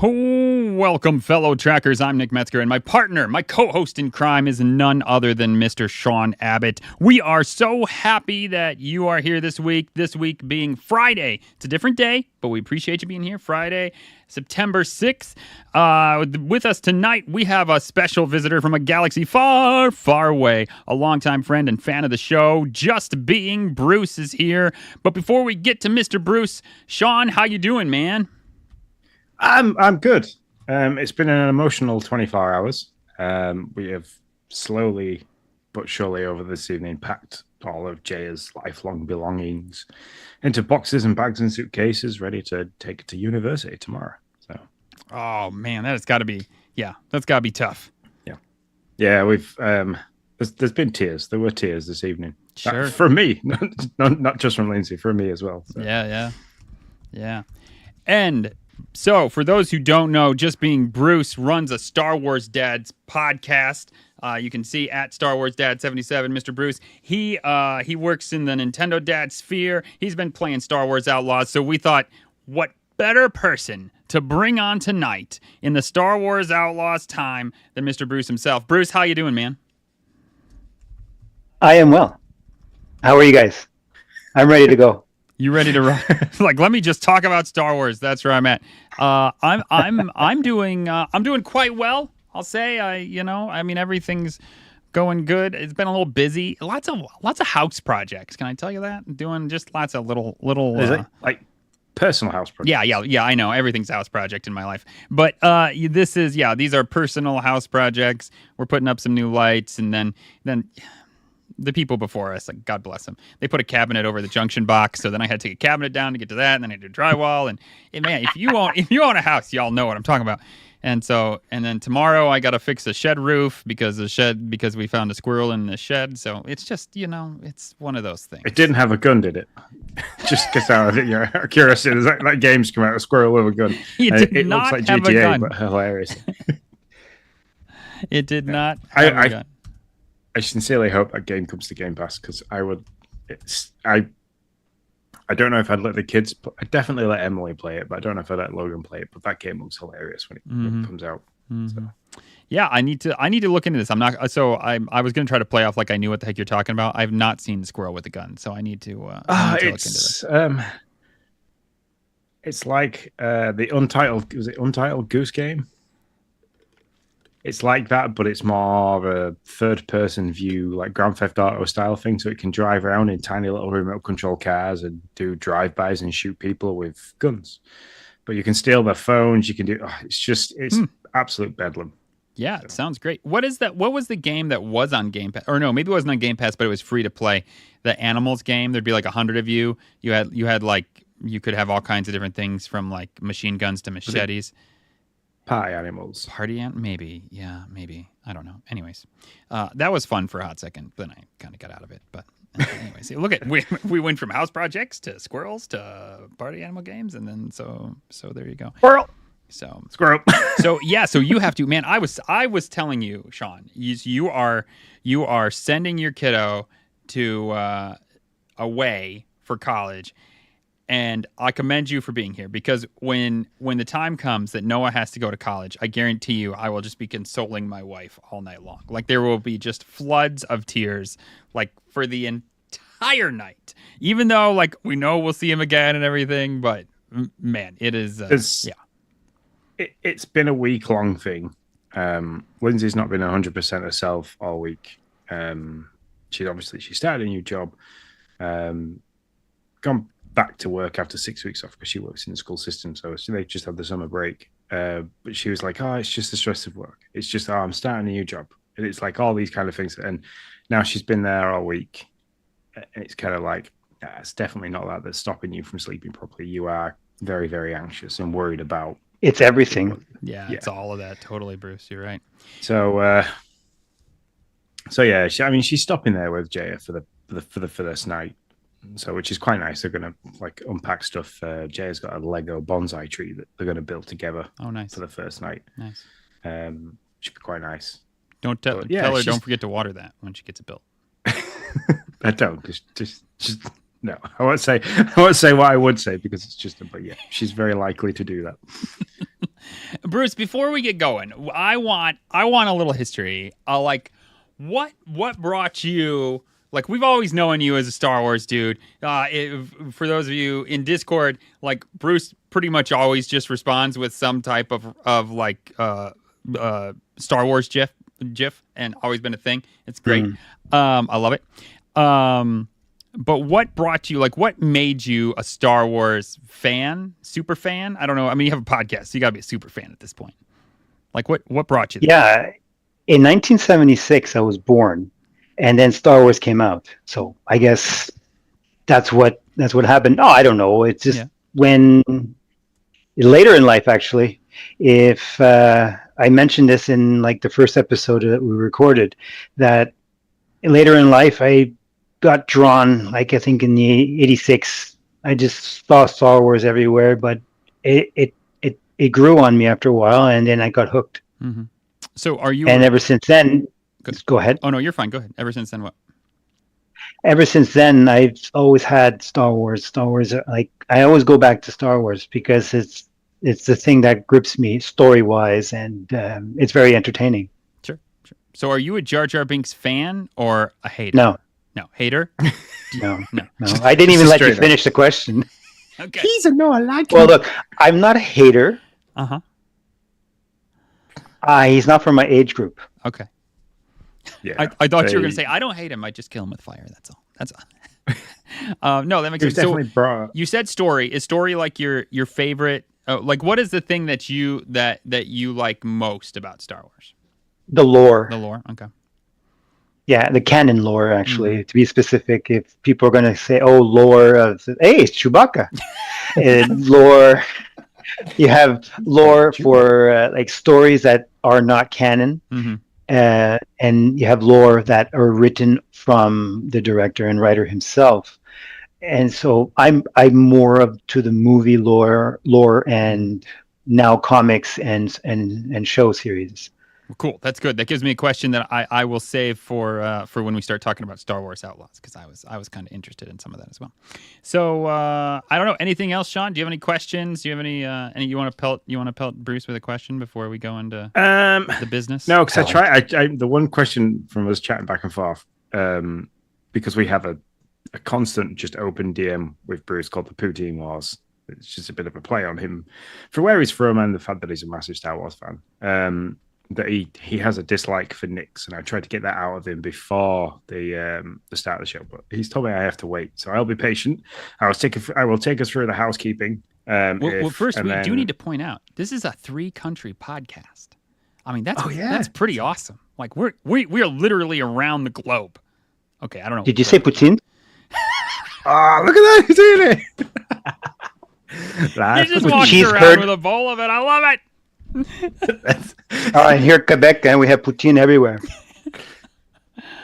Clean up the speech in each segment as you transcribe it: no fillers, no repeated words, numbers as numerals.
Oh, welcome, fellow trackers. I'm Nick Metzger, and my partner, my co-host in crime, is none other than Mr. Sean Abbott. We are so happy that you are here this week. This week being Friday. It's a different day, but we appreciate you being here. Friday, September 6th. With us tonight, we have a special visitor from a galaxy far, far away. A longtime friend and fan of the show, JustBeingBruce, is here. But before we get to Mr. Bruce, Sean, how you doing, man? I'm good. It's been an emotional 24 hours. We have slowly but surely over this evening packed all of Jaya's lifelong belongings into boxes and bags and suitcases, ready to take it to university tomorrow. So, oh man, that's got to be tough. Yeah. We've there's been tears. There were tears this evening. Sure, for me, not just from Lindsay, for me as well. So. Yeah. And so, for those who don't know, Just Being Bruce runs a Star Wars Dads podcast. You can see at Star Wars Dad 77, Mr. Bruce. He works in the Nintendo Dad sphere. He's been playing Star Wars Outlaws. So we thought, what better person to bring on tonight in the Star Wars Outlaws time than Mr. Bruce himself? Bruce, how you doing, man? I am well. How are you guys? I'm ready to go. You ready to run? Let me just talk about Star Wars. That's where I'm at. I'm doing quite well. I'll say. Everything's going good. It's been a little busy. Lots of house projects. Can I tell you that? Doing just lots of little. Is it like personal house projects? Yeah. I know everything's a house project in my life, but these are personal house projects. We're putting up some new lights, and then. The people before us, like God bless them, they put a cabinet over the junction box. So then I had to take a cabinet down to get to that, and then I had to drywall. And man, if you own a house, y'all know what I'm talking about. And then tomorrow I got to fix a shed roof because we found a squirrel in the shed. So it's just it's one of those things. It didn't have a gun, did it? Just because out of your curiosity, that game's come out, a squirrel with a gun. It looks like have GTA, a gun. but hilarious. It did not have a gun. I sincerely hope that game comes to Game Pass because I don't know if I'd let the kids. I'd definitely let Emily play it, but I don't know if I'd let Logan play it. But that game looks hilarious when it comes out. Mm-hmm. So. Yeah, I need to look into this. I'm not. So I was going to try to play off like I knew what the heck you're talking about. I've not seen Squirrel with a Gun, so I need to look into this. It's like the Untitled Goose Game. It's like that, but it's more of a third-person view, like Grand Theft Auto style thing. So it can drive around in tiny little remote control cars and do drive-bys and shoot people with guns. But you can steal their phones. You can do. It's absolute bedlam. Yeah, so. It sounds great. What is that? What was the game that was on Game Pass? Or no, maybe it wasn't on Game Pass, but it was free to play. The Animals game. There'd be like 100 of you. You had like you could have all kinds of different things from like machine guns to machetes. Party animals. Maybe. Yeah, maybe. I don't know. Anyways, that was fun for a hot second. Then I kind of got out of it. But anyways, look at we went from house projects to squirrels to party animal games, and then so there you go. Squirrel. So squirrel. So you have to, man. I was telling you, Sean, you are sending your kiddo to away for college. And I commend you for being here because when the time comes that Noah has to go to college, I guarantee you I will just be consoling my wife all night long. Like there will be just floods of tears like for the entire night. Even though like we know we'll see him again and everything, but man, it is It's been a week-long thing. Lindsay's not been 100% herself all week. She started a new job. Gone back to work after 6 weeks off because she works in the school system, so they just had the summer break. But she was like, it's just the stress of work. It's just, I'm starting a new job. And it's like all these kind of things. And now she's been there all week. And it's kind of like, it's definitely not that that's stopping you from sleeping properly. You are very, very anxious and worried about. It's everything. Yeah, it's all of that. Totally, Bruce. You're right. So yeah, she's stopping there with Jaya for the this night. So, which is quite nice. They're going to like unpack stuff. Jaya's got a Lego bonsai tree that they're going to build together. Oh, nice. For the first night. Nice. Should be quite nice. Don't tell her. Don't forget to water that when she gets it built. I don't. Just no. I won't say what I would say because it's just. But yeah, she's very likely to do that. Bruce, before we get going, I want a little history. Like, what brought you? Like, we've always known you as a Star Wars dude. For those of you in Discord, like Bruce, pretty much always just responds with some type of like Star Wars gif, and always been a thing. It's great. I love it. But what brought you, like, what made you a Star Wars fan, super fan? I don't know. I mean, you have a podcast, so you got to be a super fan at this point. Like, what brought you there? Yeah, in 1976, I was born, and then Star Wars came out. So I guess that's what happened. No, I don't know. It's just when later in life, actually, if I mentioned this in like the first episode that we recorded, that later in life I got drawn, like I think in the 86, I just saw Star Wars everywhere, but it grew on me after a while, and then I got hooked. Mm-hmm. So are you? And ever since then, go ahead. Oh no, you're fine. Go ahead. Ever since then, what? Ever since then, I've always had Star Wars. Star Wars, like I always go back to Star Wars because it's the thing that grips me story-wise, and it's very entertaining. Sure. So are you a Jar Jar Binks fan or a hater? No, hater? No. I didn't even let you finish the question. Okay. He's a no, I like Well, look, I'm not a hater. Uh-huh. He's not from my age group. Okay. Yeah. I thought you were going to say, I don't hate him. I just kill him with fire. That's all. No, that makes sense. Definitely brought. You said story. Is story like your favorite? Like, what is the thing that you like most about Star Wars? The lore. The lore. Okay. Yeah, the canon lore, actually, to be specific. If people are going to say, oh, lore of, hey, it's Chewbacca. Lore, you have lore for like stories that are not canon. Mm-hmm. And you have lore that are written from the director and writer himself. And so I'm more to the movie lore and now comics and show series. Cool. That's good. That gives me a question that I will save for when we start talking about Star Wars Outlaws, because I was kind of interested in some of that as well. So I don't know. Anything else, Sean? Do you have any questions? Do you have any you want to pelt Bruce with a question before we go into the business? No, because I the one question from us chatting back and forth, because we have a constant just open DM with Bruce called the Poutine Wars. It's just a bit of a play on him for where he's from and the fact that he's a massive Star Wars fan. That he has a dislike for Nix, and I tried to get that out of him before the start of the show, but he's told me I have to wait, so I'll be patient. I will take us through the housekeeping. Well, first we do need to point out this is a 3-country podcast. I mean, that's pretty awesome. Like we are literally around the globe. Okay, I don't know. Did you say poutine? Oh, look at that! He's doing it. He just walks around with a bowl of it. I love it. Here in Quebec, and we have poutine everywhere.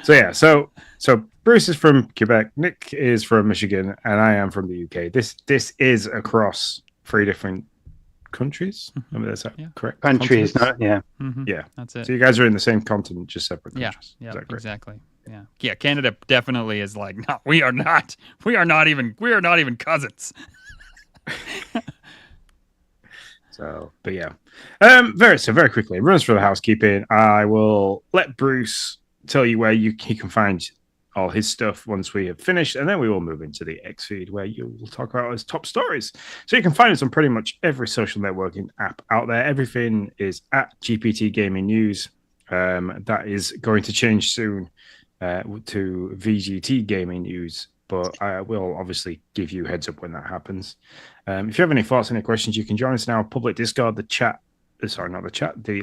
So Bruce is from Quebec, Nick is from Michigan, and I am from the UK. This is across 3 different countries. I mean, that's correct. Countries, yeah, that's it. So you guys are in the same continent, just separate countries. Yeah, exactly. Yeah. Canada definitely is like, no, we are not even cousins. So, but yeah, very quickly, runs for the housekeeping. I will let Bruce tell you where he can find all his stuff once we have finished, and then we will move into the X feed where you will talk about his top stories. So you can find us on pretty much every social networking app out there. Everything is at GPT Gaming News. That is going to change soon to VGT Gaming News, but I will obviously give you a heads up when that happens. If you have any thoughts, any questions, you can join us in our public Discord. The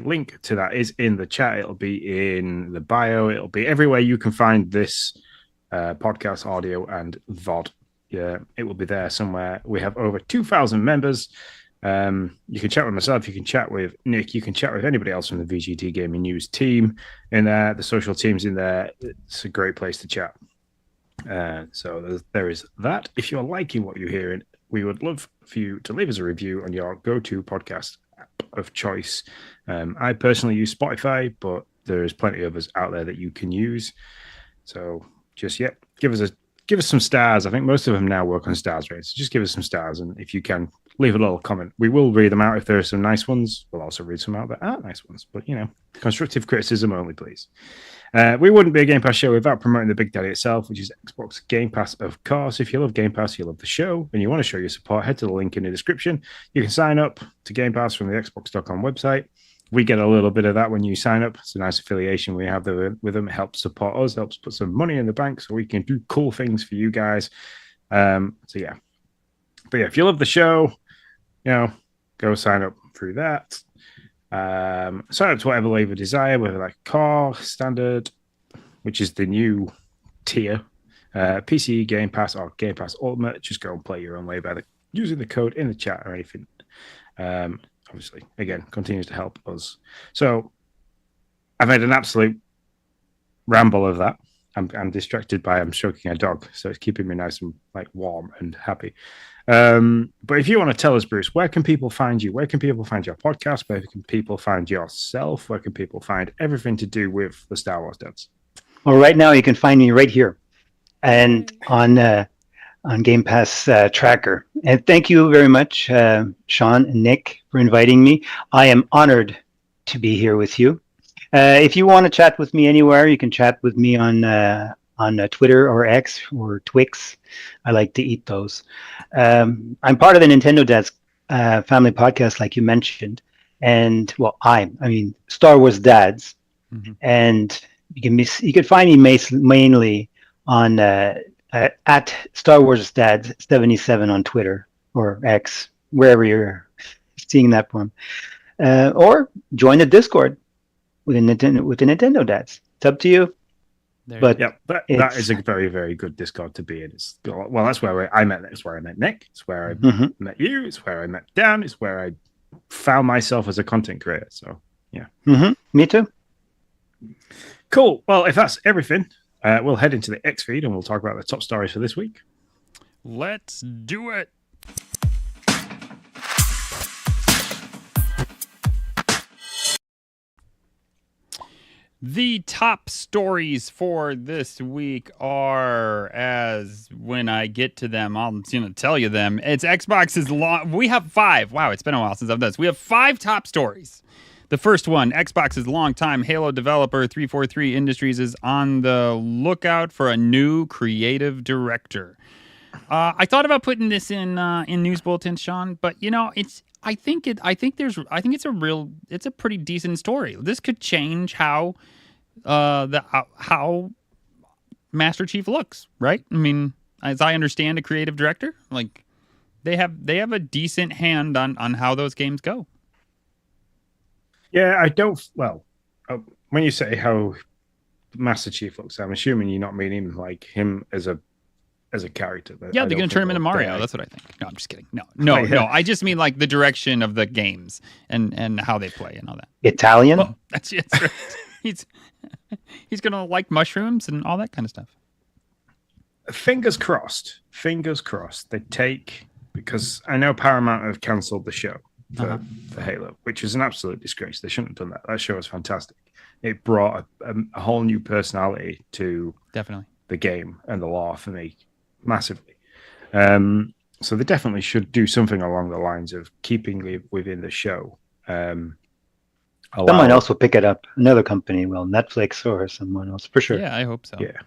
link to that is in the chat. It'll be in the bio. It'll be everywhere you can find this podcast, audio, and VOD. Yeah, it will be there somewhere. We have over 2,000 members. You can chat with myself. You can chat with Nick. You can chat with anybody else from the VGT Gaming News team in there. The social team's in there. It's a great place to chat. So there is that. If you're liking what you're hearing, we would love for you to leave us a review on your go-to podcast app of choice. I personally use Spotify, but there's plenty of us out there that you can use. So just give us some stars. I think most of them now work on stars, right? So just give us some stars, and if you can, leave a little comment. We will read them out if there are some nice ones. We'll also read some out that aren't nice ones. But, constructive criticism only, please. We wouldn't be a Game Pass show without promoting the Big Daddy itself, which is Xbox Game Pass, of course. If you love Game Pass, you love the show, and you want to show your support, head to the link in the description. You can sign up to Game Pass from the Xbox.com website. We get a little bit of that when you sign up. It's a nice affiliation we have there with them. It helps support us, helps put some money in the bank so we can do cool things for you guys. So, yeah. But, yeah, if you love the show, go sign up through that. Sign up to whatever level you desire, whether like core, standard, which is the new tier, PC, Game Pass, or Game Pass Ultimate. Just go and play your own way by using the code in the chat or anything. Obviously, again, continues to help us. So I've made an absolute ramble of that. I'm distracted by I'm stroking a dog, so it's keeping me nice and warm and happy. But if you want to tell us, Bruce, where can people find you? Where can people find your podcast? Where can people find yourself? Where can people find everything to do with the Star Wars Dads? Well, right now you can find me right here and on Game Pass Tracker. And thank you very much, Sean and Nick, for inviting me. I am honored to be here with you. If you want to chat with me anywhere, you can chat with me on Twitter or X or Twix. I like to eat those. I'm part of the Nintendo Dads family podcast, like you mentioned. And, well, I mean, Star Wars Dads. Mm-hmm. And you can find me mainly on at Star Wars Dads 77 on Twitter or X, wherever you're seeing that from. Or join the Discord with the Nintendo Dads. It's up to you. That is a very, very good Discord to be in. That's where I met. It's where I met Nick. It's where I met you. It's where I met Dan. It's where I found myself as a content creator. So yeah, me too. Cool. Well, if that's everything, we'll head into the X feed and we'll talk about the top stories for this week. Let's do it. The top stories for this week are, as when I get to them, I'm going to tell you them. It's Xbox's we have 5. Wow, it's been a while since I've done this. We have 5 top stories. The first one, Xbox's longtime Halo developer 343 Industries is on the lookout for a new creative director. I thought about putting this in news bulletins, Sean, but I think it's a pretty decent story. This could change how Master Chief looks, right? I mean, as I understand a creative director, they have a decent hand on how those games go. Yeah, when you say how Master Chief looks, I'm assuming you're not meaning him as a character. Yeah, they're going to turn him into Mario. That's what I think. No, I'm just kidding. No. I just mean the direction of the games and how they play and all that. Italian? Well, that's right. He's going to like mushrooms and all that kind of stuff. Fingers crossed. They take, because I know Paramount have cancelled the show for Halo, which is an absolute disgrace. They shouldn't have done that. That show was fantastic. It brought a whole new personality to definitely the game and the lore for me, massively. So they definitely should do something along the lines of keeping within the show. Someone else will pick it up. Another company will, Netflix or someone else, for sure. Yeah, I hope so. Yeah.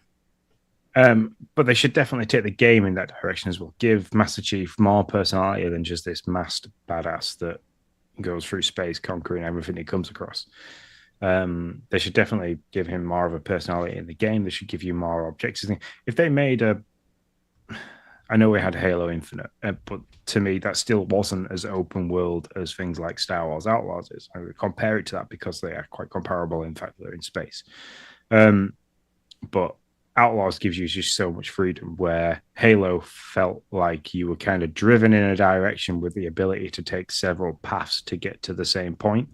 But they should definitely take the game in that direction as well. Give Master Chief more personality than just this masked badass that goes through space, conquering everything he comes across. They should definitely give him more of a personality in the game. They should give you more objectives. If they made I know we had Halo Infinite, but to me, that still wasn't as open world as things like Star Wars Outlaws is. I would compare it to that because they are quite comparable. In fact, they're in space. But Outlaws gives you just so much freedom, where Halo felt like you were kind of driven in a direction with the ability to take several paths to get to the same point.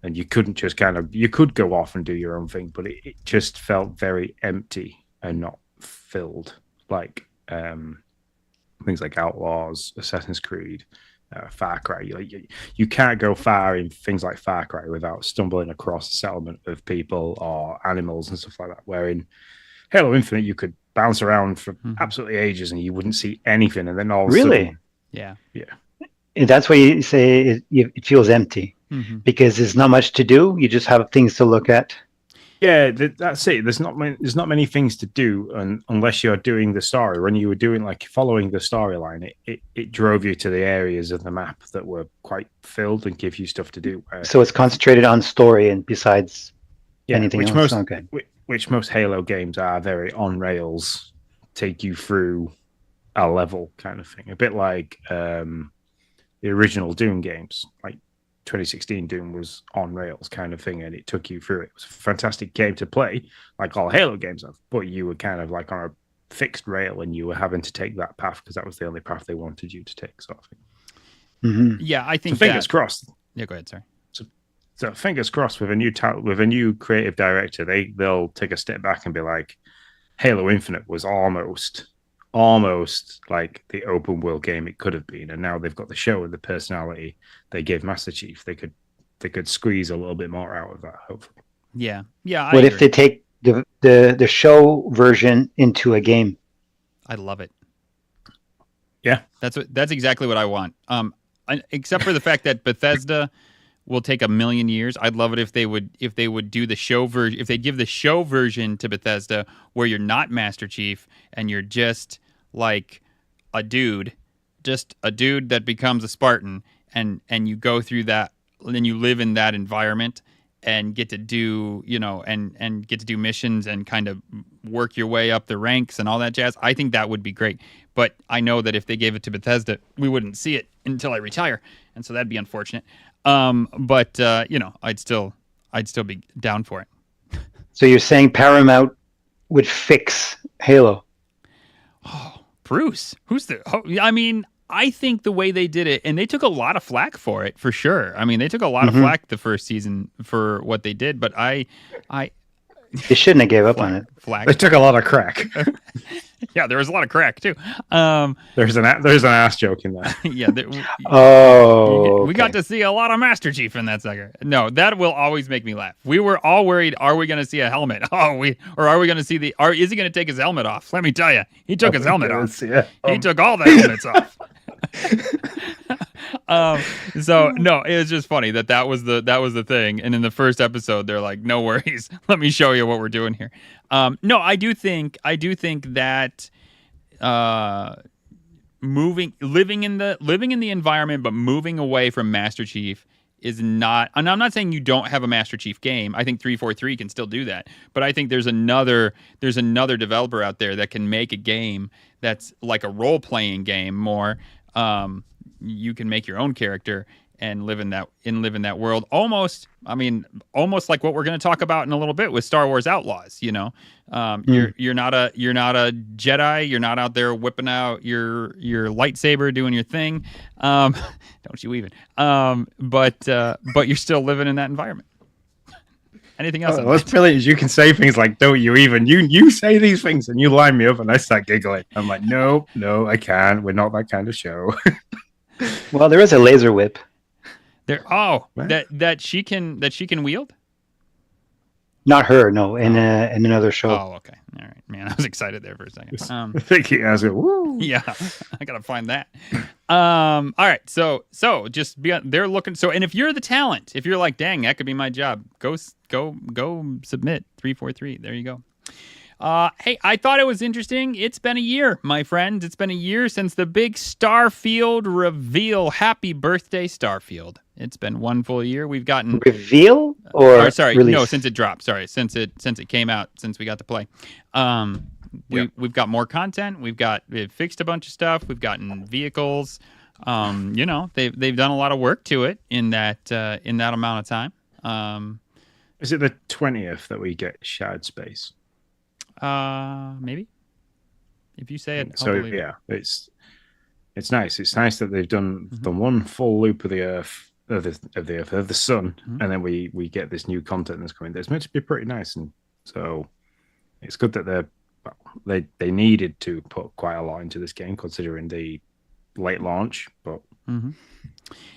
And you couldn't just you could go off and do your own thing, but it just felt very empty and not filled like things like Outlaws, Assassin's Creed, Far Cry. You can't go far in things like Far Cry without stumbling across a settlement of people or animals and stuff like that. Where in Halo Infinite, you could bounce around for absolutely ages and you wouldn't see anything, and then all of a sudden, yeah. that's why you say it feels empty because there's not much to do. You just have things to look at. Yeah, that's it. There's not many things to do, unless you're doing the story. When you were doing following the storyline, it drove you to the areas of the map that were quite filled and give you stuff to do. So it's concentrated on story and besides anything else. Which most Halo games are very on rails, take you through a level kind of thing. A bit like the original Doom games, like 2016 Doom was on rails kind of thing, and it took you through it. It was a fantastic game to play, like all Halo games have, but you were kind of like on a fixed rail and you were having to take that path because that was the only path they wanted you to take, sort of thing. Yeah, I think so fingers crossed. Yeah, go ahead, sorry. So fingers crossed with a new creative director, they'll take a step back and be like, Halo Infinite was almost like the open world game it could have been, and now they've got the show and the personality they gave Master Chief. They could squeeze a little bit more out of that, hopefully. Yeah. What if they take the show version into a game? I love it. Yeah, that's exactly what I want. Except for the fact that Bethesda will take a million years. I'd love it if they would do the show version. If they give the show version to Bethesda, where you're not Master Chief and you're just like a dude that becomes a Spartan, and you go through that, and then you live in that environment and get to do, and get to do missions and kind of work your way up the ranks and all that jazz. I think that would be great. But I know that if they gave it to Bethesda, we wouldn't see it until I retire, and so that'd be unfortunate. But I'd still be down for it. So you're saying Paramount would fix Halo? Oh, Bruce, I think the way they did it, and they took a lot of flack for it, for sure. I mean, they took a lot of flack the first season for what they did, but they shouldn't have gave up on it. They took a lot of crack. Yeah, there was a lot of crack too. There's an ass joke in there. Yeah. We got to see a lot of Master Chief in that sucker. No, that will always make me laugh. We were all worried: are we going to see a helmet? Are we going to see is he going to take his helmet off? Let me tell you, he took his helmet off. He took all the helmets off. So no, it was just funny that was the thing. And in the first episode, they're like, "No worries, let me show you what we're doing here." No, I do think that living in the environment, but moving away from Master Chief is not. And I'm not saying you don't have a Master Chief game. I think 343 can still do that. But I think there's another developer out there that can make a game that's like a role playing game more. You can make your own character and live in that world. Almost like what we're going to talk about in a little bit with Star Wars Outlaws. You're not a Jedi. You're not out there whipping out your lightsaber doing your thing. Don't you even? But you're still living in that environment. Anything else? What's brilliant is you can say things like, "Don't you even?" You say these things and you line me up, and I start giggling. I'm like, no, I can't. We're not that kind of show. Well, there is a laser whip. That she can wield. Not her, no. In another show. Oh, okay. All right, man. I was excited there for a second. I think he has it. Woo. Yeah, I gotta find that. All right. So just they're looking. So, and if you're the talent, if you're like, dang, that could be my job, go submit 343. There you go. Hey, I thought it was interesting. It's been a year, my friends. It's been a year since the big Starfield reveal. Happy birthday, Starfield. It's been one full year. We've gotten reveal release? No, since it dropped. Sorry, since it came out, since we got to play. We've got more content. We've fixed a bunch of stuff. We've gotten vehicles. They've done a lot of work to it in that amount of time. Is it the 20th that we get shared space? Maybe. If you say it, so yeah, it's nice. It's nice that they've done one full loop of the Earth, of the Sun, and then we get this new content that's coming. It's meant to be pretty nice, and so it's good that they needed to put quite a lot into this game considering the late launch. But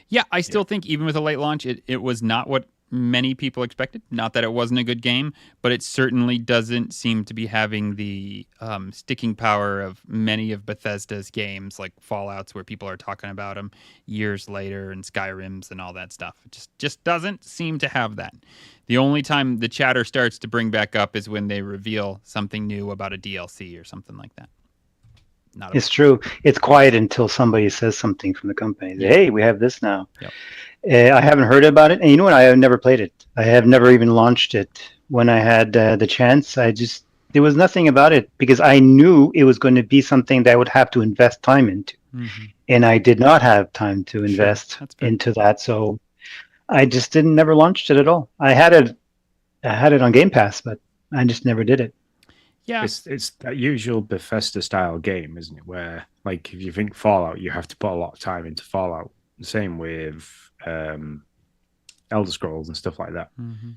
yeah, I still think even with a late launch, it was not what many people expected. Not that it wasn't a good game, but it certainly doesn't seem to be having the sticking power of many of Bethesda's games, like Fallout's, where people are talking about them years later, and Skyrim's and all that stuff. It just doesn't seem to have that. The only time the chatter starts to bring back up is when they reveal something new about a DLC or something like that. It's true. It's quiet until somebody says something from the company. Hey, we have this now. Yep. I haven't heard about it. And you know what? I have never played it. I have never even launched it. When I had the chance, there was nothing about it because I knew it was going to be something that I would have to invest time into. Mm-hmm. And I did not have time to invest into that. So I just never launched it at all. I had it on Game Pass, but I just never did it. Yeah, it's that usual Bethesda style game, isn't it? Where, like, if you think Fallout, you have to put a lot of time into Fallout. Same with Elder Scrolls and stuff like that. Mm-hmm.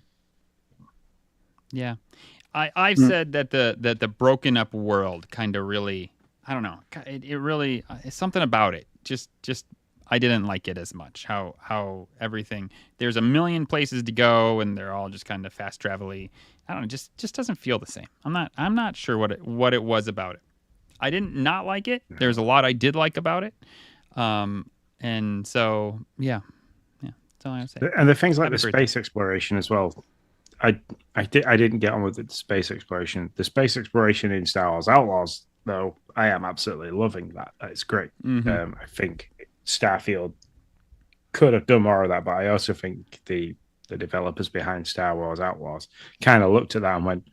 Yeah, I've said that the broken up world kind of really, I don't know, it really something about it. Just I didn't like it as much. How everything, there's a million places to go and they're all just kind of fast travel-y. I don't know, just doesn't feel the same. I'm not sure what it was about it. I didn't not like it. There's a lot I did like about it. And so yeah, that's all I have to say. And the things like the space exploration as well. I didn't get on with the space exploration. The space exploration in Star Wars Outlaws, though, I am absolutely loving that. It's great. Mm-hmm. I think Starfield could have done more of that, but I also think the developers behind Star Wars Outlaws kind of looked at that and went,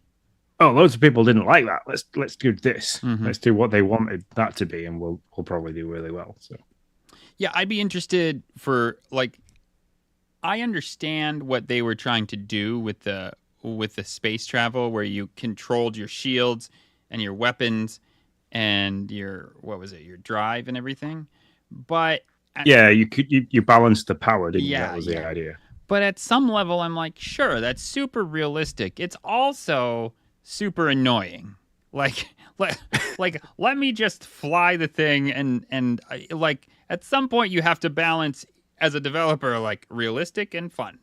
"Oh, loads of people didn't like that. Let's do this. Mm-hmm. Let's do what they wanted that to be, and we'll probably do really well." So, yeah, I'd be interested for, like, I understand what they were trying to do with the space travel, where you controlled your shields and your weapons and your drive and everything. But you balanced the power, didn't you? That was the idea. But at some level, I'm like, sure, that's super realistic. It's also super annoying. Like, let me just fly the thing, and like, at some point you have to balance, as a developer, like, realistic and fun,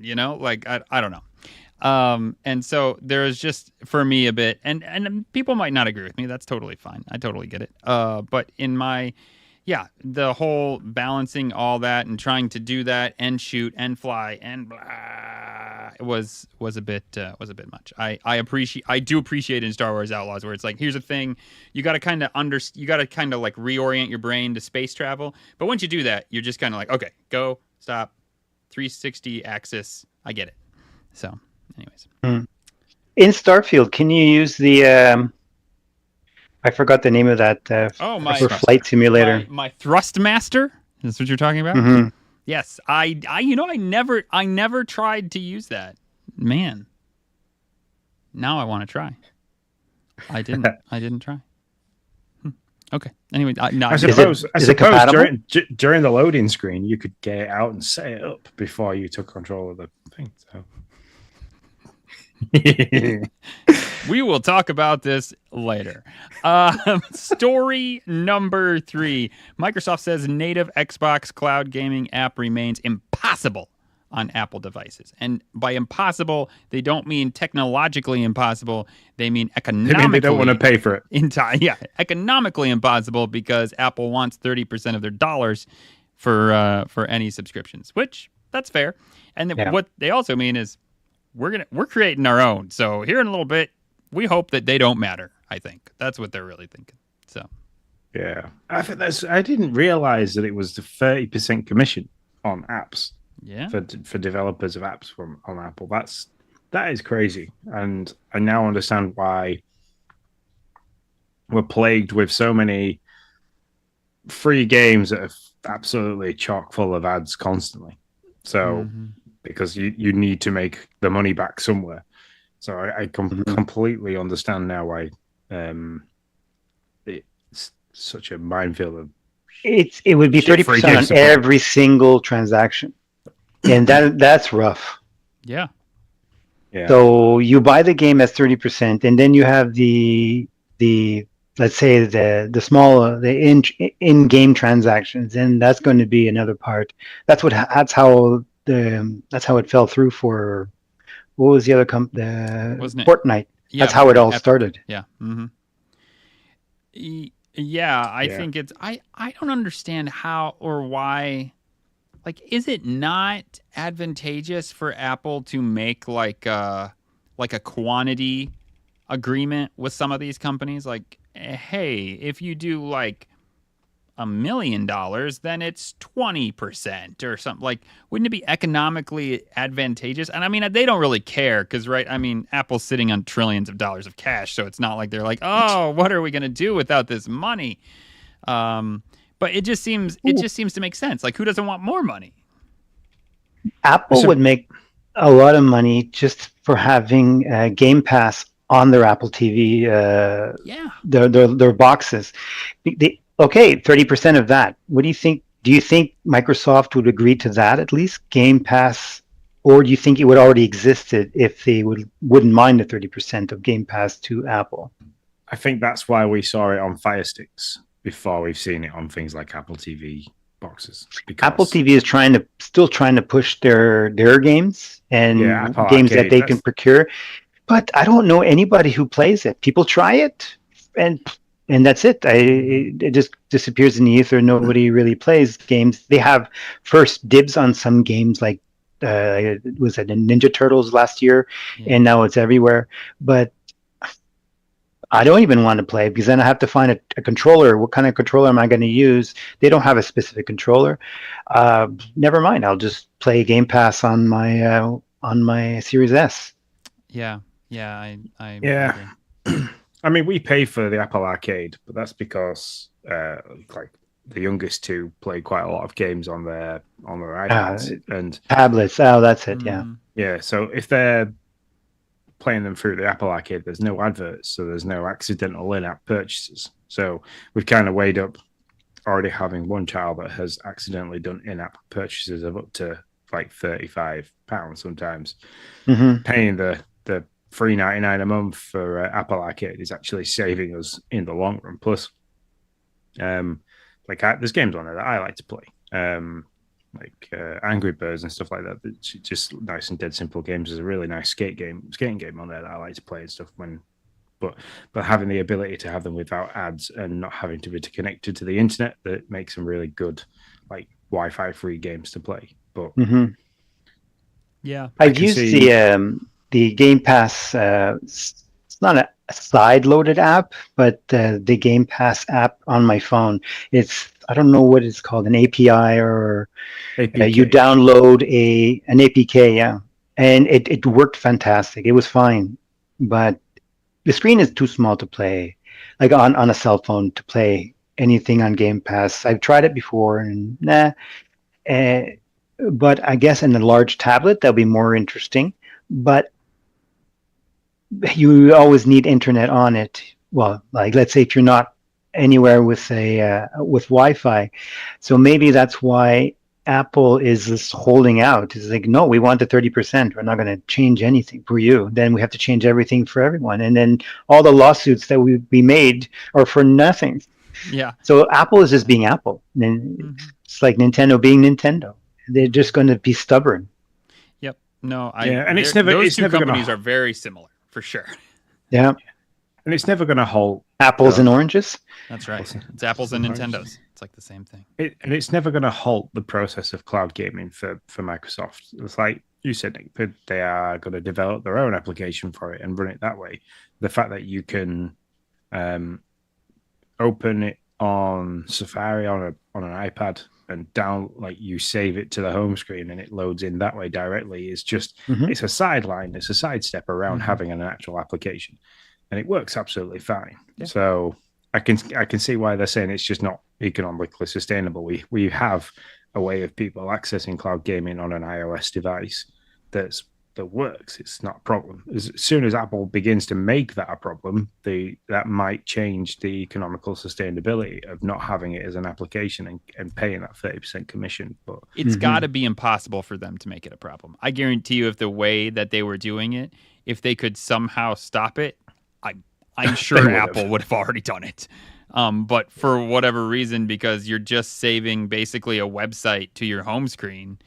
you know? Like, I don't know. And so there's just, for me, a bit, and people might not agree with me. That's totally fine. I totally get it. But in my, the whole balancing all that and trying to do that and shoot and fly and blah, was a bit much. I do appreciate in Star Wars Outlaws, where it's like, here's a thing, you got to kind of like reorient your brain to space travel. But once you do that, you're just kind of like, okay, go, stop, 360 axis. I get it. So, anyways, in Starfield, can you use the I forgot the name of that my flight simulator. My Thrustmaster? Is what you're talking about? Mm-hmm. Yes. I never tried to use that. Man. Now I want to try. I didn't try. Okay. Anyway, I suppose during the loading screen, you could get it out and set it up before you took control of the thing. So. We will talk about this later. Story number 3. Microsoft says native Xbox cloud gaming app remains impossible on Apple devices. And by impossible, they don't mean technologically impossible. They mean economically. They don't want to pay for it. Economically impossible, because Apple wants 30% of their dollars for any subscriptions, which that's fair. And what they also mean is we're creating our own. So here in a little bit, we hope that they don't matter. I think that's what they're really thinking. So, yeah, I think I didn't realize that it was the 30% commission on apps. Yeah, for developers of apps on Apple. That is crazy, and I now understand why we're plagued with so many free games that are absolutely chock full of ads constantly. So, because you need to make the money back somewhere. So I completely understand now why it's such a minefield of. It would be 30% on every single transaction, and that's rough. Yeah. So you buy the game as 30%, and then you have the let's say the small in-game transactions, and that's going to be another part. That's how that's how it fell through for what was the other Wasn't it? Fortnite. Yeah, That's how it all Epic. started. Yeah. Yeah, I Yeah. think it's I don't understand how or why. Like, is it not advantageous for Apple to make like a quantity agreement with some of these companies? Like, hey, if you do like $1 million, then it's 20% or something. Like, wouldn't it be economically advantageous? And I mean, they don't really care because, right? I mean, Apple's sitting on trillions of dollars of cash, so it's not like they're like, oh, what are we gonna do without this money? But it just seems to make sense. Like, who doesn't want more money? Apple would make a lot of money just for having Game Pass on their Apple TV. Yeah. Their boxes. Okay, 30% of that. What do you think? Do you think Microsoft would agree to that at least? Game Pass, or do you think it would already existed if they wouldn't mind the 30% of Game Pass to Apple? I think that's why we saw it on Fire Sticks before we've seen it on things like Apple TV boxes. Because Apple TV is still trying to push their games and games Arcade, that they can procure. But I don't know anybody who plays it. People try it, and that's it. It just disappears in the ether. Nobody really plays games. They have first dibs on some games, like was it Ninja Turtles last year, and now it's everywhere. But I don't even want to play because then I have to find a controller. What kind of controller am I going to use? They don't have a specific controller. Never mind. I'll just play Game Pass on my Series S. Yeah. I agree. I mean, we pay for the Apple Arcade, but that's because like the youngest two play quite a lot of games on their iPads and tablets. Oh, that's it. Yeah. So if they're playing them through the Apple Arcade, there's no adverts, so there's no accidental in-app purchases. So we've kind of weighed up already having one child that has accidentally done in-app purchases of up to like £35 sometimes. Paying the $3.99 a month for Apple Arcade is actually saving us in the long run. Plus, there's games on there that I like to play, like Angry Birds and stuff like that. It's just nice and dead simple games. There's a really nice skating game on there that I like to play and stuff. But having the ability to have them without ads and not having to be connected to the internet, that makes them really good, like Wi-Fi free games to play. But yeah, I've used the Game Pass. It's not a side-loaded app, but the Game Pass app on my phone. I don't know what it's called, an API or you download an APK, and it worked fantastic. It was fine, but the screen is too small to play, like on a cell phone to play anything on Game Pass. I've tried it before, and but I guess in a large tablet that'll be more interesting. But you always need internet on it. Well, like let's say if you're not anywhere with with Wi-Fi, so maybe that's why Apple is just holding out. It's like, no, we want the 30%. We're not going to change anything for you. Then we have to change everything for everyone, and then all the lawsuits that we made are for nothing. Yeah. So Apple is just being Apple. And it's like Nintendo being Nintendo. They're just going to be stubborn. Yep. No, and those two companies are very similar for sure. Yeah. And it's never going to halt. Apples and oranges. That's right. It's apples and Nintendos. It's like the same thing. And it's never going to halt the process of cloud gaming for Microsoft. It's like you said, Nick, they are going to develop their own application for it and run it that way. The fact that you can open it on Safari on an iPad and you save it to the home screen and it loads in that way directly is just it's a sideline, it's a sidestep around having an actual application, and it works absolutely fine. Yeah. So I can see why they're saying it's just not economically sustainable. We have a way of people accessing cloud gaming on an iOS device that works. It's not a problem. As soon as Apple begins to make that a problem, that might change the economical sustainability of not having it as an application and paying that 30% commission. But it's got to be impossible for them to make it a problem. I guarantee you, if the way that they were doing it, if they could somehow stop it, I'm sure Apple would have already done it. But for whatever reason, because you're just saving basically a website to your home screen,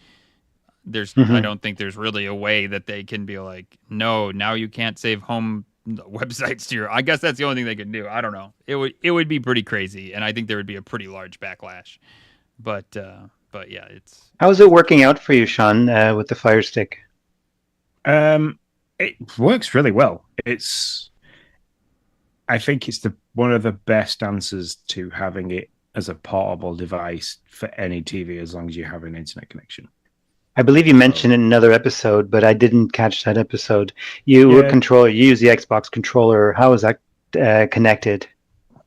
I don't think there's really a way that they can be like, no, now you can't save home websites to your. I guess that's the only thing they can do. I don't know. It would be pretty crazy, and I think there would be a pretty large backlash. But yeah, it's. How's it working out for you, Sean, with the Fire Stick? It works really well. I think it's one of the best answers to having it as a portable device for any TV, as long as you have an internet connection. I believe you mentioned it in another episode, but I didn't catch that episode. You use the Xbox controller. How is that connected?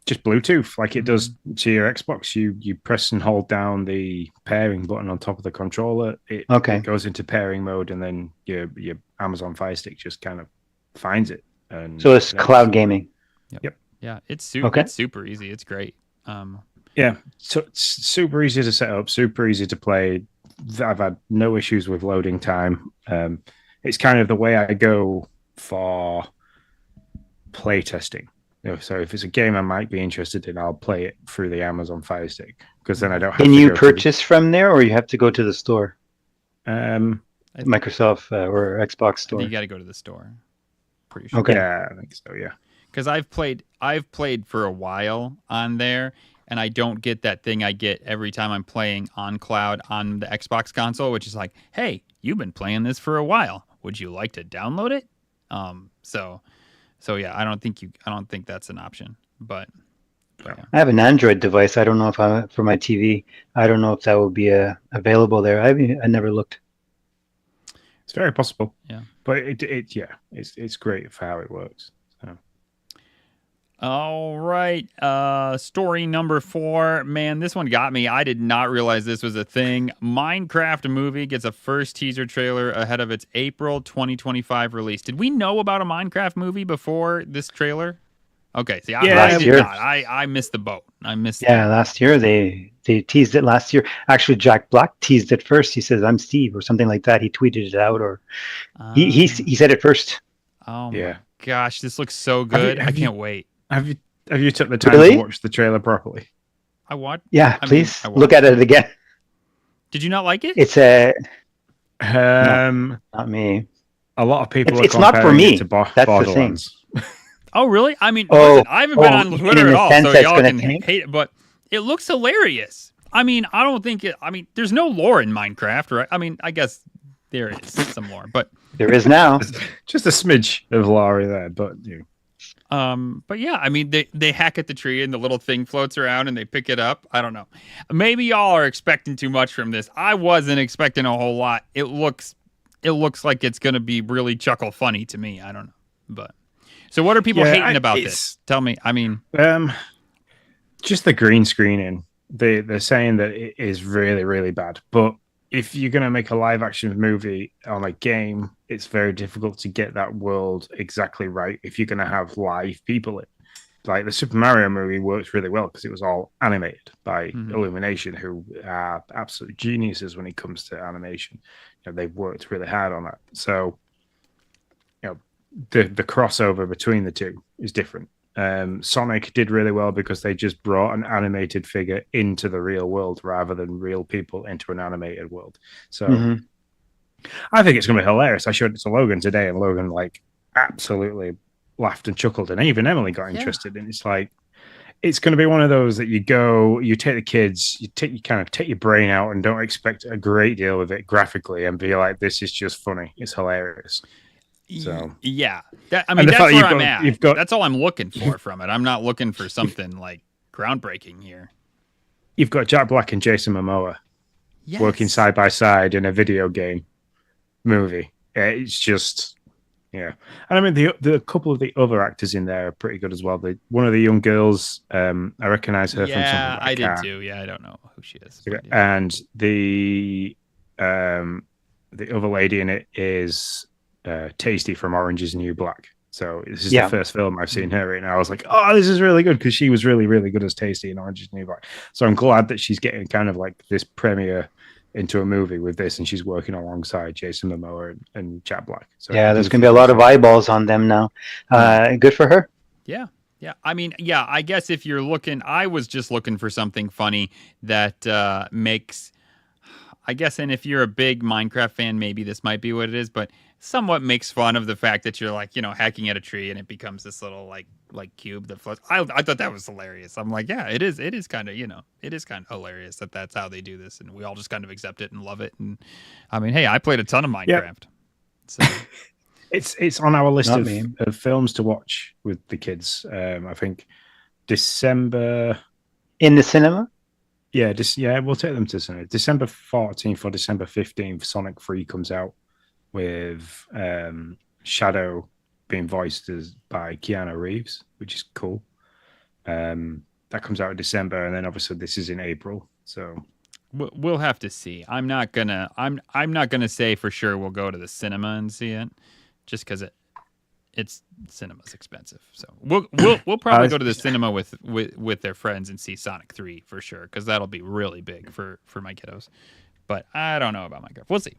Just Bluetooth, like it does to your Xbox. You press and hold down the pairing button on top of the controller. It goes into pairing mode, and then your Amazon Fire Stick just kind of finds it. And so it's cloud gaming. Yep. Yeah, it's super easy. It's great. Yeah, so it's super easy to set up, super easy to play. I've had no issues with loading time. It's kind of the way I go for play testing. So if it's a game I might be interested in, I'll play it through the Amazon Fire Stick, because then I don't have to. Can you purchase from there, or you have to go to the store? Microsoft or Xbox store. I think you got to go to the store. Pretty sure. Okay. Yeah, I think so. Yeah. Because I've played for a while on there, and I don't get that thing I get every time I'm playing on cloud on the Xbox console, which is like, hey, you've been playing this for a while. Would you like to download it? So yeah, I don't think that's an option. But yeah. I have an Android device. I don't know if for my TV. I don't know if that would be available there. I never looked. It's very possible. Yeah. But it's great for how it works. So. All right. Story number 4. Man, this one got me. I did not realize this was a thing. Minecraft movie gets a first teaser trailer ahead of its April 2025 release. Did we know about a Minecraft movie before this trailer? Okay. See, I did not. I missed the boat. Last year they teased it last year. Actually, Jack Black teased it first. He says, "I'm Steve," or something like that. He tweeted it out, or he said it first. Oh my gosh, this looks so good. I can't wait. Have you took the time to watch the trailer properly? I watched. Yeah, please look at it again. Did you not like it? It's not me. A lot of people. It's not for me. That's the thing. Oh, really? I mean, listen, I haven't been on Twitter at all, so y'all can hate it, but it looks hilarious. I mean, I don't think it. I mean, there's no lore in Minecraft, right? I mean, I guess there is some lore, but there is now. Just a smidge of lore there, but But yeah, I mean, they hack at the tree and the little thing floats around and they pick it up. I don't know. Maybe y'all are expecting too much from this. I wasn't expecting a whole lot. It looks like it's going to be really chuckle funny to me. I don't know. But so what are people hating about this? Tell me. I mean, just the green screening. They're saying that it is really, really bad. But if you're going to make a live action movie on a game, it's very difficult to get that world exactly right if you're going to have live people in. Like the Super Mario movie works really well because it was all animated by Illumination, who are absolute geniuses when it comes to animation. They've worked really hard on that. So, the crossover between the two is different. Sonic did really well because they just brought an animated figure into the real world rather than real people into an animated world. So I think it's going to be hilarious. I showed it to Logan today, and Logan absolutely laughed and chuckled, and even Emily got interested. And it's like, it's going to be one of those that you take the kids, you kind of take your brain out and don't expect a great deal with it graphically, and be like, this is just funny. It's hilarious. So yeah, that's where I'm at. That's all I'm looking for from it. I'm not looking for something like groundbreaking here. You've got Jack Black and Jason Momoa working side by side in a video game movie. It's just, and I mean the couple of the other actors in there are pretty good as well. One of the young girls, I recognize her from something. Yeah, I did too. Yeah, I don't know who she is. And the other lady in it is Tasty from Orange is the New Black. So this is the first film I've seen her in. I was like, oh, this is really good, because she was really, really good as Tasty in Orange is the New Black. So I'm glad that she's getting kind of like this premiere into a movie with this, and she's working alongside Jason Momoa and Jack Black. So there's going to be a lot of eyeballs on them now. Good for her. Yeah. I mean, I guess if you're looking, I was just looking for something funny that makes, I guess, and if you're a big Minecraft fan, maybe this might be what it is, but somewhat makes fun of the fact that you're like, hacking at a tree and it becomes this little like cube that floats. I thought that was hilarious. I'm like, yeah, it is kind of, it is kind of hilarious that that's how they do this, and we all just kind of accept it and love it. And I mean, hey, I played a ton of Minecraft. Yep. So it's on our list Not of films to watch with the kids. I think December in the cinema. Yeah, we'll take them to cinema. December 14th or December 15th, Sonic 3 comes out with Shadow being voiced by Keanu Reeves, which is cool. That comes out in December, and then obviously this is in April. So we'll have to see. I'm not gonna say for sure we'll go to the cinema and see it, just because it's cinema's expensive. So we'll probably go to the cinema with their friends and see Sonic 3 for sure, because that'll be really big for my kiddos. But I don't know about Minecraft. We'll see.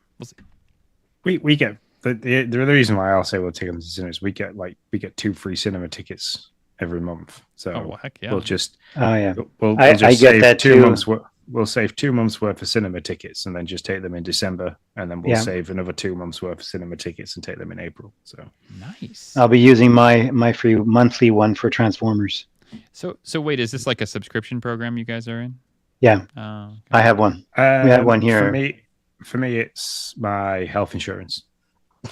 We get the reason why I'll say we'll take them to cinemas. We get 2 free cinema tickets every month. So heck yeah. we'll just we'll just I get that 2 too. months. We'll save 2 months worth of cinema tickets and then just take them in December, and then we'll save another 2 months worth of cinema tickets and take them in April. So nice. I'll be using my free monthly one for Transformers. So wait, is this like a subscription program you guys are in? Yeah. Oh, okay. I have one. We have one here. For me, it's my health insurance.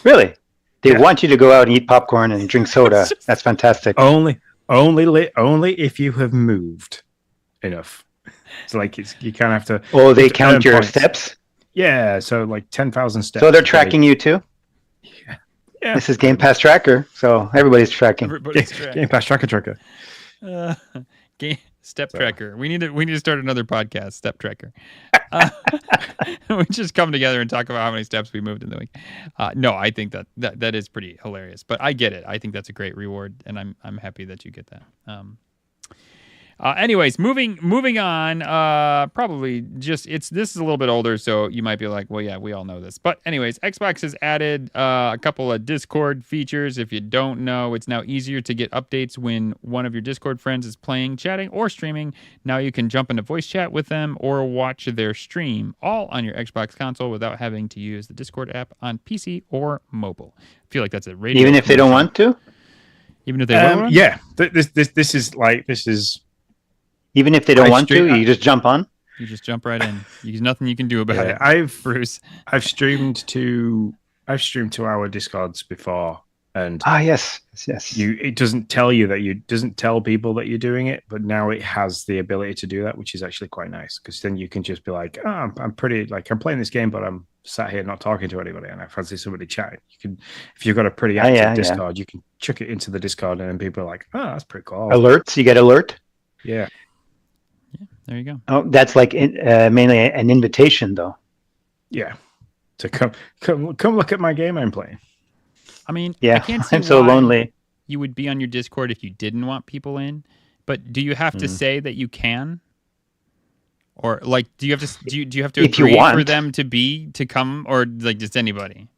Really? They want you to go out and eat popcorn and drink soda. That's fantastic. Only if you have moved enough. It's like you kind of have to. Oh, they count your steps? Yeah, so like 10,000 steps. So they're tracking you too? Yeah. This is Game Pass Tracker, so everybody's tracking. Game Pass Tracker. Step Tracker. We need to start another podcast, Step Tracker. We just come together and talk about how many steps we moved in the week. No, I think that is pretty hilarious, but I get it. I think that's a great reward, and I'm happy that you get that. Anyways, moving on. Probably this is a little bit older, so you might be like, well, yeah, we all know this. But anyways, Xbox has added a couple of Discord features. If you don't know, it's now easier to get updates when one of your Discord friends is playing, chatting, or streaming. Now you can jump into voice chat with them or watch their stream, all on your Xbox console without having to use the Discord app on PC or mobile. I feel like that's a radio. Even if they don't want to? Even if they don't want to? Yeah. This is. Even if they don't want to, you just jump on? You just jump right in. There's nothing you can do about it. Bruce. I've streamed to our Discords before, and yes. It doesn't tell people that you're doing it, but now it has the ability to do that, which is actually quite nice, because then you can just be like, oh, I'm playing this game, but I'm sat here not talking to anybody, and I fancy somebody chatting. You can, if you've got a pretty active Discord, you can chuck it into the Discord, and then people are like, oh, that's pretty cool. Alerts, you get alert. Yeah. There you go. Oh, that's like mainly an invitation, though. Yeah, to come look at my game I'm playing. I mean, yeah, I can't see I'm so lonely. You would be on your Discord if you didn't want people in, but do you have to say that you can, or like, do you have to agree for them to come, or like just anybody?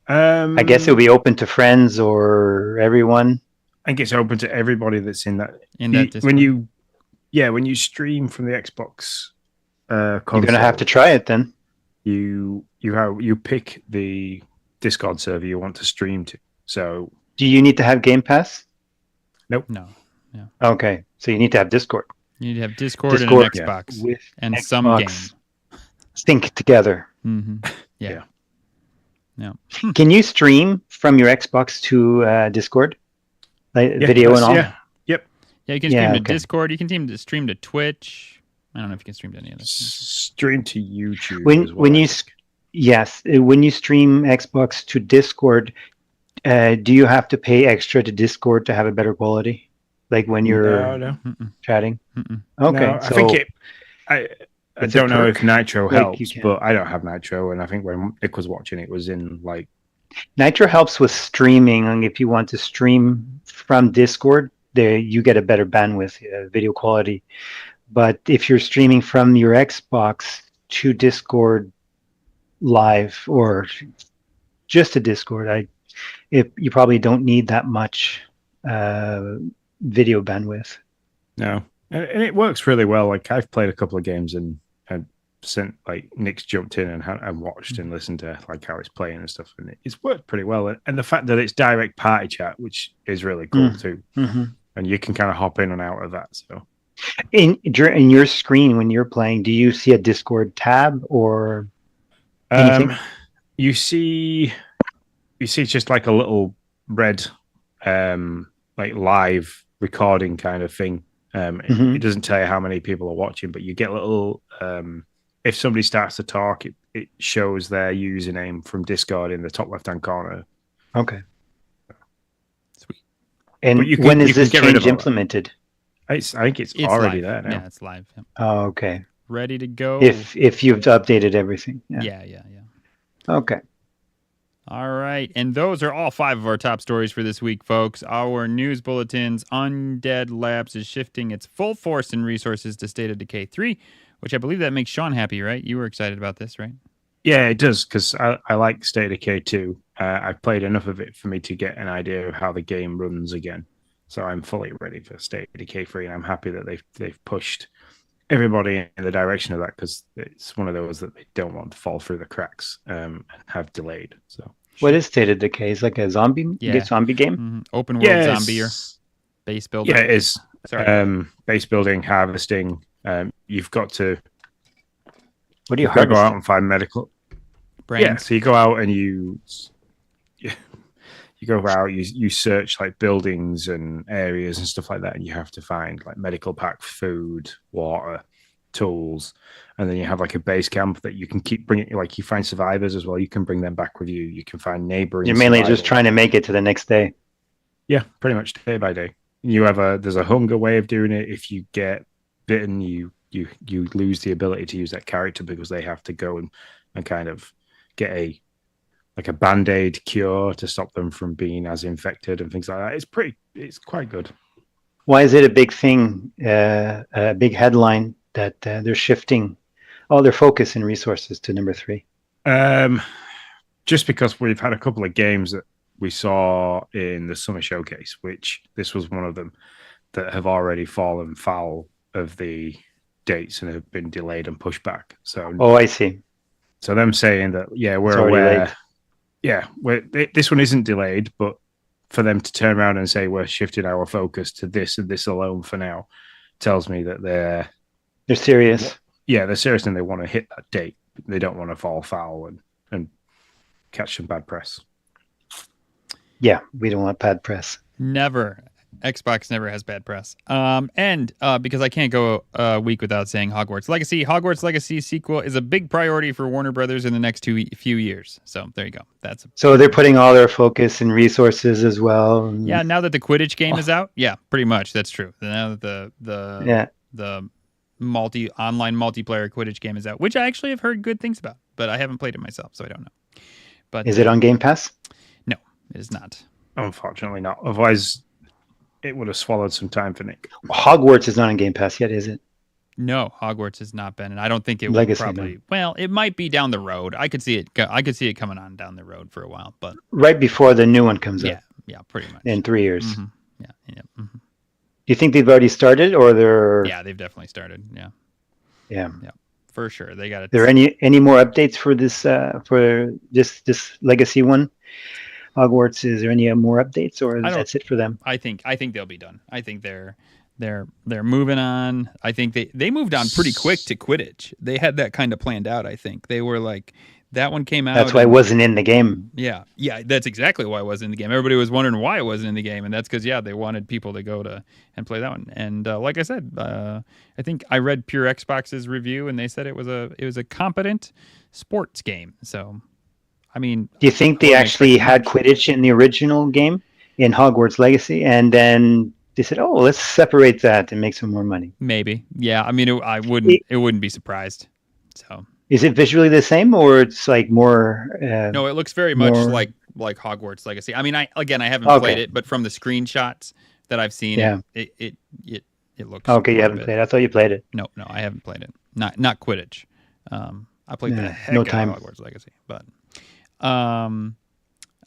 I guess it'll be open to friends or everyone. I think it's open to everybody that's in that. Discord. When you stream from the Xbox console, you're gonna have to try it then. You pick the Discord server you want to stream to. So, do you need to have Game Pass? Nope. No. Yeah. Okay, so you need to have Discord. You need to have Discord and an Xbox and some game sync together. Mm-hmm. Yeah. Can you stream from your Xbox to Discord, like video and all? Yeah. Yeah, you can stream to Discord. You can stream to Twitch. I don't know if you can stream to any other. Stream to YouTube. When you stream Xbox to Discord, do you have to pay extra to Discord to have a better quality? Like when you're chatting? Mm-mm. Okay, no, I think I don't know if Nitro helps, but I don't have Nitro, and I think when Nick was watching, it was in like Nitro helps with streaming, and if you want to stream from Discord, you get a better bandwidth, video quality. But if you're streaming from your Xbox to Discord live or just to Discord, you probably don't need that much video bandwidth. No, and it works really well. Like I've played a couple of games and like Nick's jumped in and watched and listened to like how it's playing and stuff, and it's worked pretty well. And the fact that it's direct party chat, which is really cool too, and you can kind of hop in and out of that. So in your screen when you're playing, do you see a Discord tab or anything? You see just like a little red like live recording kind of thing. It doesn't tell you how many people are watching, but you get little if somebody starts to talk, it shows their username from Discord in the top left-hand corner. Okay. Sweet. And when is this change implemented? I think it's already live. there now. Yeah, it's live. Yeah. Oh, okay. Ready to go. If you've updated everything. Yeah. Okay. All right. And those are all 5 of our top stories for this week, folks. Our news bulletins: Undead Labs is shifting its full force and resources to State of Decay 3, which I believe that makes Sean happy, right? You were excited about this, right? Yeah, it does, because I like State of Decay 2. I've played enough of it for me to get an idea of how the game runs again. So I'm fully ready for State of Decay 3, and I'm happy that they've pushed everybody in the direction of that, because it's one of those that they don't want to fall through the cracks and have delayed. So what is State of Decay? Is like a zombie game? Mm-hmm. Open world zombie or base building. Yeah, it is. Sorry. Base building, harvesting. You've got to go out and find medical brains. Yeah, so you go out and you go out, you search like buildings and areas and stuff like that, and you have to find like medical pack, food, water, tools, and then you have like a base camp that you can keep bringing. Like you find survivors as well, you can bring them back with you. You can find neighboring. You're mainly just trying to make it to the next day. Yeah, pretty much day by day. There's a hunger way of doing it. If you get bitten, you lose the ability to use that character, because they have to go and kind of get a band-aid cure to stop them from being as infected and things like that. It's quite good. Why is it a big thing, a big headline that they're shifting all their focus and resources to number 3? Just because we've had a couple of games that we saw in the summer showcase, which this was one of them, that have already fallen foul of the dates and have been delayed and pushed back. So I see. So them saying that, we're aware. Yeah, this one isn't delayed, but for them to turn around and say we're shifting our focus to this and this alone for now, tells me that they're serious. Yeah, they're serious and they want to hit that date. They don't want to fall foul and catch some bad press. Yeah, we don't want bad press. Never. Xbox never has bad press. And because I can't go a week without saying Hogwarts Legacy. Hogwarts Legacy sequel is a big priority for Warner Brothers in the next few years. So there you go. So they're putting all their focus and resources as well. Yeah, now that the Quidditch game is out. Yeah, pretty much. That's true. Now that the online multiplayer Quidditch game is out, which I actually have heard good things about, but I haven't played it myself, so I don't know. But is it on Game Pass? No, it is not. Unfortunately not. Otherwise, it would have swallowed some time for Nick. Hogwarts is not on Game Pass yet, is it? No, Hogwarts has not been, and I don't think it will probably. No. Well, it might be down the road. I could see it coming on down the road for a while, but right before the new one comes out. Yeah, pretty much in 3 years. Mm-hmm. Yeah. Mm-hmm. Do you think they've already started, or they're? Yeah, they've definitely started. Yeah, for sure. They got it. There any more updates for this legacy one? Hogwarts, is there any more updates, or that's it for them? I think they'll be done. I think they're moving on. I think they moved on pretty quick to Quidditch. They had that kind of planned out. I think they were like, that one came out. That's why it wasn't in the game. Yeah, that's exactly why it wasn't in the game. Everybody was wondering why it wasn't in the game, and that's because they wanted people to go and play that one. And like I said, I think I read Pure Xbox's review, and they said it was a competent sports game. So. I mean, do you think they actually had Quidditch in the original game in Hogwarts Legacy, and then they said, "Oh, let's separate that and make some more money"? Maybe, yeah. I mean, I wouldn't be surprised. So, is it visually the same, or it's like more? No, it looks very much like Hogwarts Legacy. I mean, I haven't played it, but from the screenshots that I've seen, it looks okay. You haven't played it. I thought you played it. No, I haven't played it. Not Quidditch. I played the heck out of Hogwarts Legacy, but. All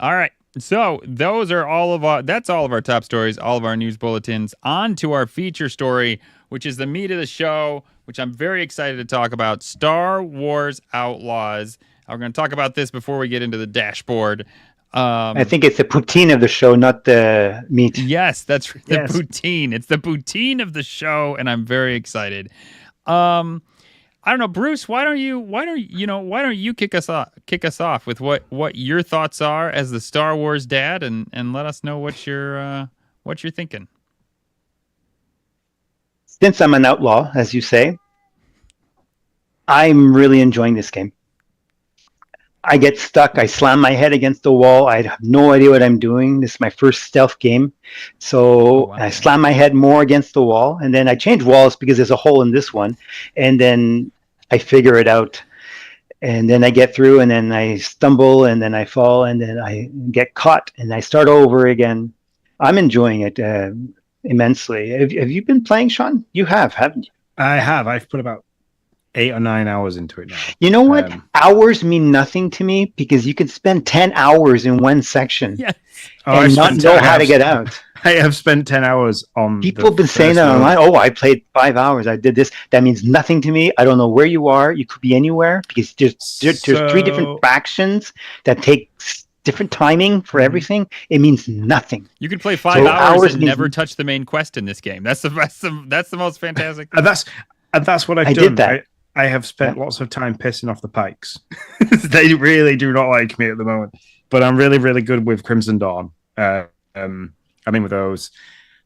right. So those are that's all of our top stories, all of our news bulletins. On to our feature story, which is the meat of the show, which I'm very excited to talk about. Star Wars Outlaws. We're going to talk about this before we get into the dashboard. I think it's the poutine of the show, not the meat. Yes, that's the poutine. It's the poutine of the show, and I'm very excited. I don't know, Bruce. Why don't you kick us off with what your thoughts are as the Star Wars dad, and let us know what you're thinking. Since I'm an outlaw, as you say, I'm really enjoying this game. I get stuck. I slam my head against the wall. I have no idea what I'm doing. This is my first stealth game. So I slam my head more against the wall. And then I change walls because there's a hole in this one. And then I figure it out. And then I get through, and then I stumble, and then I fall, and then I get caught, and I start over again. I'm enjoying it immensely. Have you been playing, Sean? You have, haven't you? I have. I've put about 8 or 9 hours into it now. You know what? Hours mean nothing to me because you can spend 10 hours in one section and not know how to get out. I have spent 10 hours on. People have been saying that online. Oh, I played 5 hours. I did this. That means nothing to me. I don't know where you are. You could be anywhere because there's 3 different factions that take different timing for everything. It means nothing. You could play 5 hours and never touch the main quest in this game. That's the most fantastic thing. And that's what I've done. Did that. I have spent lots of time pissing off the Pikes. They really do not like me at the moment. But I'm really, really good with Crimson Dawn. I'm in with those.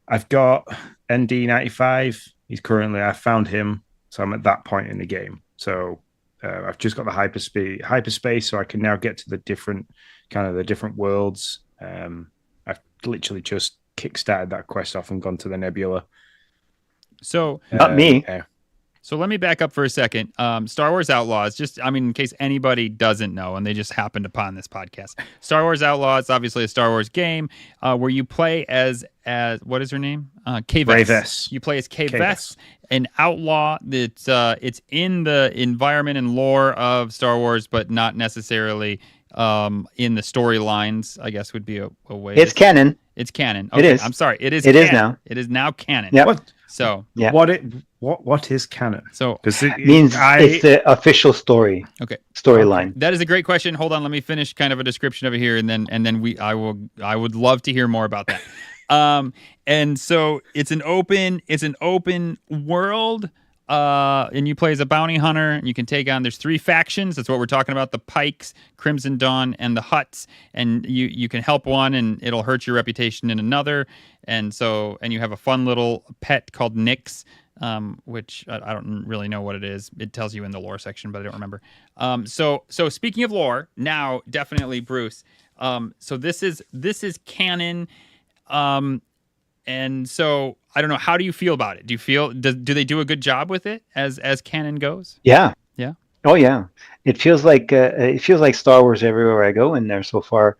I've got ND95. I found him. So I'm at that point in the game. So I've just got the hyperspace, so I can now get to the different worlds. I've literally just kickstarted that quest off and gone to the Nebula. So not me. So let me back up for a second. Star Wars Outlaws, in case anybody doesn't know, and they just happened upon this podcast. Star Wars Outlaws, obviously a Star Wars game where you play as what is her name? Kay Vess. You play as Kay Vess, an outlaw it's in the environment and lore of Star Wars, but not necessarily in the storylines, I guess would be a way. It's canon. It's canon. Okay, it is. I'm sorry. It is. It canon. is now. It is now canon. Yep. So what is canon? So it means it's the official story. Okay. Storyline. Okay. That is a great question. Hold on, let me finish kind of a description of it here, and then I would love to hear more about that. And so it's an open world. And you play as a bounty hunter, and you can take on. There's 3 factions. That's what we're talking about: the Pikes, Crimson Dawn, and the Hutts. And you can help one, and it'll hurt your reputation in another. And you have a fun little pet called Nix, which I don't really know what it is. It tells you in the lore section, but I don't remember. So speaking of lore, now definitely Bruce. So this is canon. And so I don't know. How do you feel about it? Do they do a good job with it as canon goes? Yeah. Yeah. Oh yeah. It feels like Star Wars everywhere I go in there so far.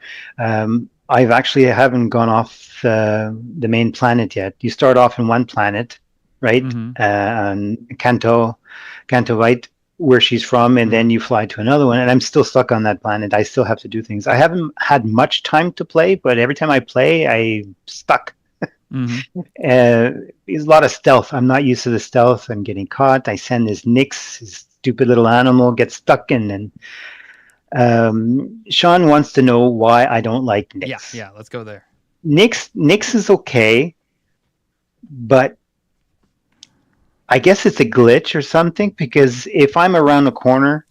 I've actually haven't gone off the main planet yet. You start off in one planet, right? Mm-hmm. On Cantovite, where she's from, and then you fly to another one. And I'm still stuck on that planet. I still have to do things. I haven't had much time to play, but every time I play, I'm stuck. Mm-hmm. There's a lot of stealth. I'm not used to the stealth. I'm getting caught. I send this Nix, his stupid little animal, gets stuck in. And Sean wants to know why I don't like Nix. Yeah. Let's go there. Nix is okay, but I guess it's a glitch or something, because if I'm around the corner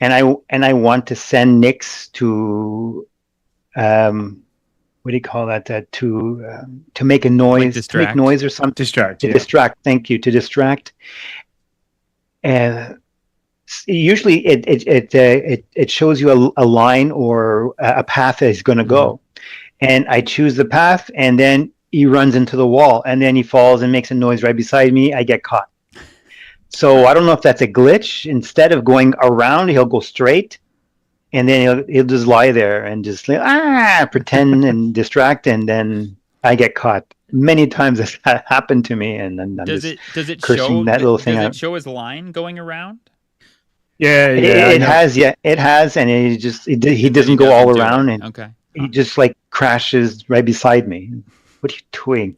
and I want to send Nix to what do you call that? To make a noise, like to make noise or something. Distract. Distract. Thank you. To distract. Usually, it shows you a line or a path that he's going to go, and I choose the path, and then he runs into the wall, and then he falls and makes a noise right beside me. I get caught. So I don't know if that's a glitch. Instead of going around, he'll go straight. And then he'll just lie there and just pretend and distract, and then I get caught. Many times that's happened to me, and then I'm does it show that little thing does it show his line going around? Yeah, it has, and he doesn't go all around, and he just like crashes right beside me. What are you doing?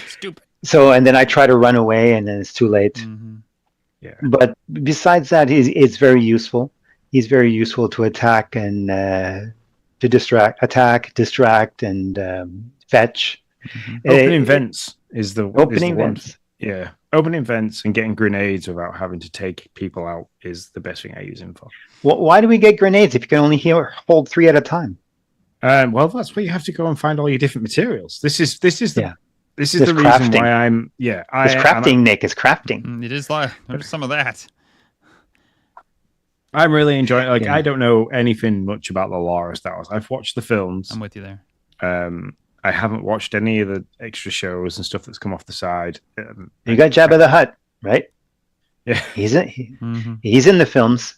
Stupid. So, and then I try to run away, and then it's too late. Mm-hmm. Yeah. But besides that, it's very useful. He's very useful to attack and to distract, and fetch. Mm-hmm. Opening vents is the Opening one. vents. Yeah, opening vents and getting grenades without having to take people out is the best thing I use him for. Well, why do we get grenades if you can only hold 3 at a time? Well, that's where you have to go and find all your different materials. This is the This reason crafting. why I'm It's crafting, Nick. It's crafting. It is like there's some of that. I'm really enjoying it. Like, Yeah. I don't know anything much about the lore of Star Wars. I've watched the films. I'm with you there. I haven't watched any of the extra shows and stuff that's come off the side. You got Jabba the Hutt, right? Yeah, He's Mm-hmm. in the films.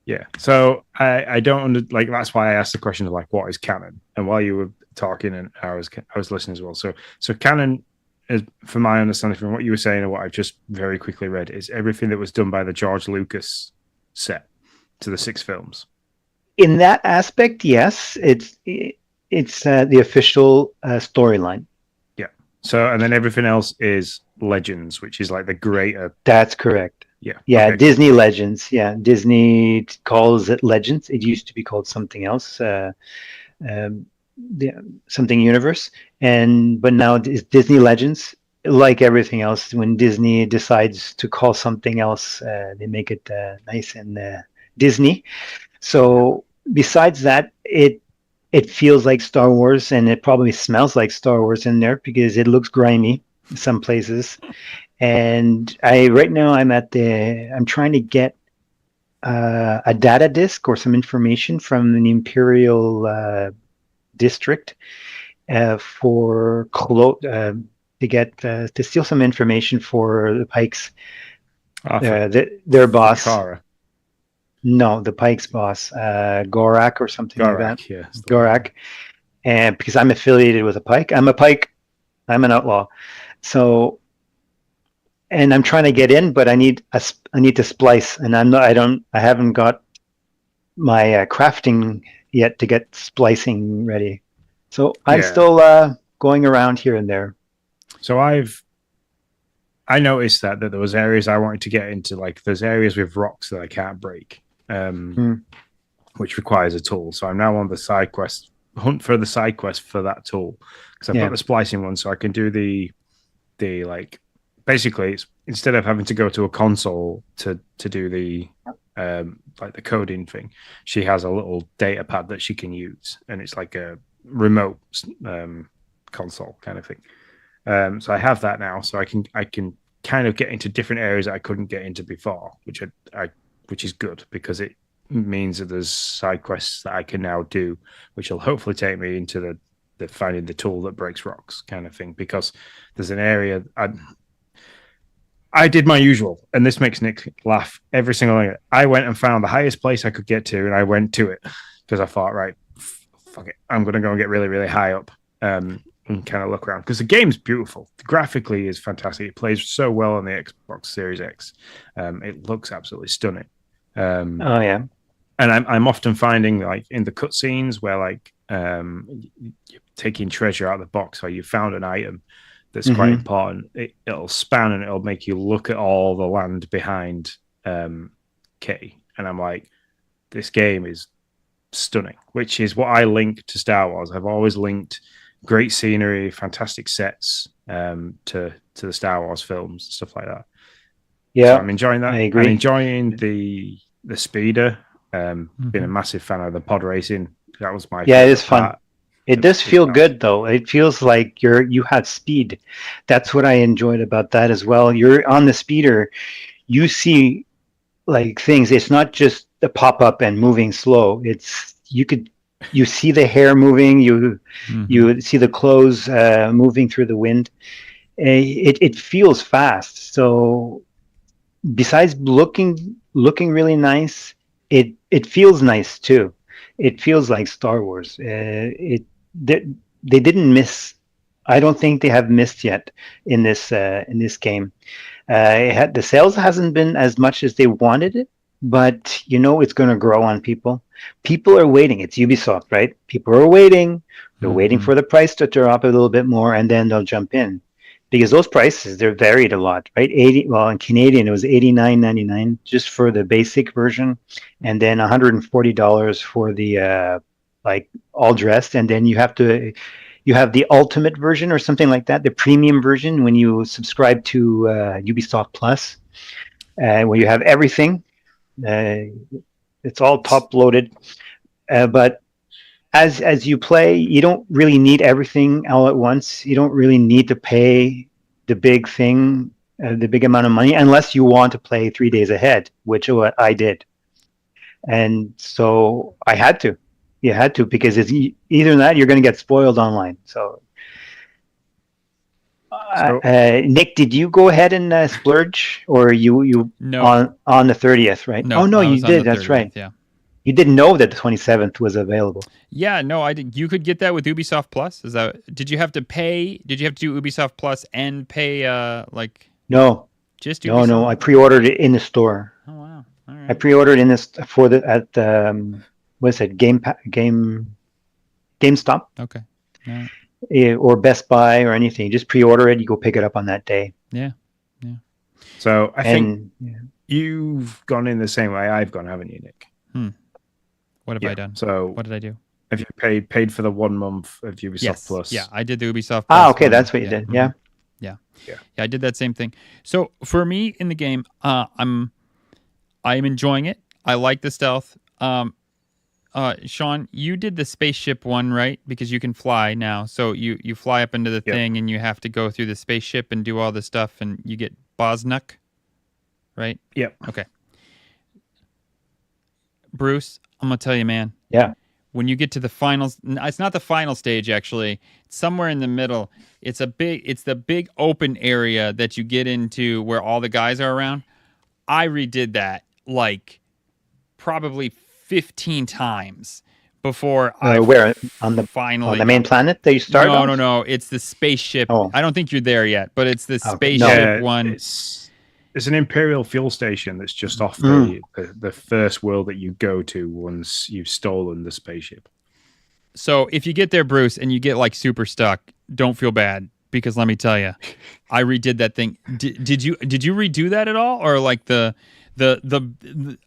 yeah. So I don't like. That's why I asked the question of like, what is canon? And while you were talking, and I was listening as well. So canon is, from my understanding, from what you were saying and what I've just very quickly read, is everything that was done by the George Lucas set to the 6 films. In that aspect, yes, it's the official storyline. Yeah. So, and then everything else is Legends, which is like the greater. That's correct. Yeah. Yeah, Okay. Disney Legends. Yeah, Disney calls it Legends. It used to be called something else, something Universe, but now it's Disney Legends. Like everything else, when Disney decides to call something else, they make it nice and Disney. So besides that, it feels like Star Wars, and it probably smells like Star Wars in there because it looks grimy in some places. And right now I'm trying to get a data disk or some information from the Imperial district for to get to steal some information for the Pikes, their boss. Kara. No, the Pikes boss, Gorak or something like that. Yeah. Gorak, and because I'm affiliated with a Pike, I'm a Pike, I'm an outlaw. So, and I'm trying to get in, but I need to splice, and I haven't got my crafting yet to get splicing ready. So I'm still going around here and there. So I noticed that there was areas I wanted to get into, like there's areas with rocks that I can't break. Which requires a tool. So I'm now on the side quest, hunt for the side quest for that tool, because I've got the splicing one, so I can do the like, basically it's, instead of having to go to a console to do the like the coding thing, she has a little data pad that she can use, and it's like a remote console kind of thing. So I have that now, so I can kind of get into different areas that I couldn't get into before, which is good, because it means that there's side quests that I can now do, which will hopefully take me into the finding the tool that breaks rocks kind of thing. Because there's an area I did my usual, and this makes Nick laugh every single day. I went and found the highest place I could get to, and I went to it because I thought, right, fuck it, I'm going to go and get really, really high up. And kind of look around, because the game's beautiful. Graphically is fantastic. It plays so well on the Xbox Series X. It looks absolutely stunning. Oh yeah. And I'm often finding, like, in the cutscenes where, like, you're taking treasure out of the box, or you found an item that's quite important, it'll span and it'll make you look at all the land behind K. And I'm like, this game is stunning, which is what I link to Star Wars. I've always linked great scenery, fantastic sets to the Star Wars films, stuff like that. Yeah, so I'm enjoying that. I agree. I'm enjoying the speeder. Been a massive fan of the pod racing. That was my it is fun. part. It does feel good though. It feels like you have speed. That's what I enjoyed about that as well. You're on the speeder, you see like things. It's not just a pop up and moving slow. You see the hair moving. You see the clothes moving through the wind. It feels fast. So besides looking really nice, it feels nice too. It feels like Star Wars. They didn't miss. I don't think they have missed yet in this game. The sales hasn't been as much as they wanted it, but it's going to grow on people. People are waiting. It's Ubisoft, right? People are waiting. They're waiting for the price to drop a little bit more, and then they'll jump in. because those prices, they're varied a lot, right? In Canadian, it was $89.99 just for the basic version, and then $140 for the like all dressed, and then you have the ultimate version or something like that, the premium version when you subscribe to Ubisoft Plus, where you have everything. It's all top loaded, but as you play, you don't really need everything all at once. You don't really need to pay the big thing, the big amount of money, unless you want to play 3 days ahead, which what I did. And so I had to. You had to, because it's either that you're going to get spoiled online. So, Nick, did you go ahead and splurge, or you no. on the 30th, right? No, oh no, you did. 30th, That's right. Yeah. You didn't know that the 27th was available. Yeah, no, I did. You could get that with Ubisoft Plus. Is that? Did you have to pay? Did you have to do Ubisoft Plus and pay like? No, just Ubisoft? No. I pre-ordered it in the store. Oh wow! All right. I pre-ordered in this what's it? GameStop. Okay. Yeah. Or Best Buy or anything. You just pre-order it. You go pick it up on that day. Yeah. So I think you've gone in the same way I've gone, haven't you, Nick? What have I done? So what did I do? Have you paid for the 1 month of Ubisoft Plus? Yeah, I did the Ubisoft Plus. Okay, that's what you did. Yeah. Yeah, I did that same thing. So for me in the game, I'm enjoying it. I like the stealth. Sean, you did the spaceship one, right? Because you can fly now. So you fly up into the thing and you have to go through the spaceship and do all this stuff, and you get Bosniak, right? Yep. Okay. Bruce, I'm gonna tell you, man. Yeah. When you get to the finals, it's not the final stage actually. It's somewhere in the middle. It's the big open area that you get into where all the guys are around. I redid that like probably 15 times before where on the main planet that you start on? No. It's the spaceship. Oh. I don't think you're there yet, but it's the spaceship one. It's an Imperial fuel station that's just off the first world that you go to once you've stolen the spaceship. So if you get there, Bruce, and you get like super stuck, don't feel bad, because let me tell you, I redid that thing. Did you redo that at all, or like the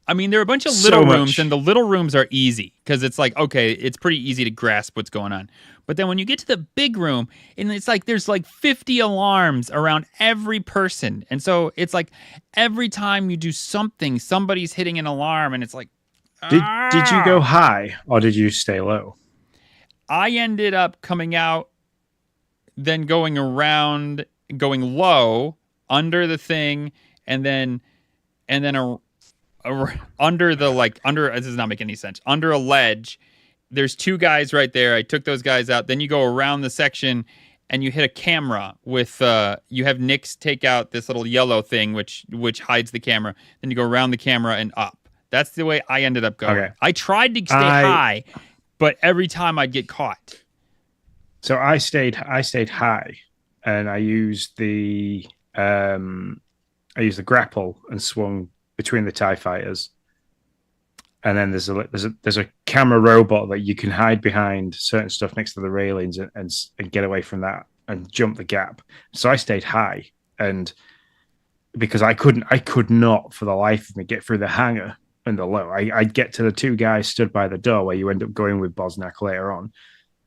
I mean, there are a bunch of little rooms, and the little rooms are easy because it's like, okay, it's pretty easy to grasp what's going on. But then when you get to the big room, and it's like there's like 50 alarms around every person, and so it's like every time you do something, somebody's hitting an alarm, and it's like, did you go high or did you stay low? I ended up coming out, then going around, going low under the thing, and then under this does not make any sense. Under a ledge, there's 2 guys right there. I took those guys out. Then you go around the section and you hit a camera with you have Nyx take out this little yellow thing which hides the camera. Then you go around the camera and up. That's the way I ended up going. Okay. I tried to stay high, but every time I'd get caught. So I stayed high, and I used the grapple and swung between the TIE fighters. And then there's a camera robot that you can hide behind certain stuff next to the railings and get away from that and jump the gap. So I stayed high, and because I could not for the life of me get through the hangar and the low. I'd get to the 2 guys stood by the door where you end up going with Bosniak later on,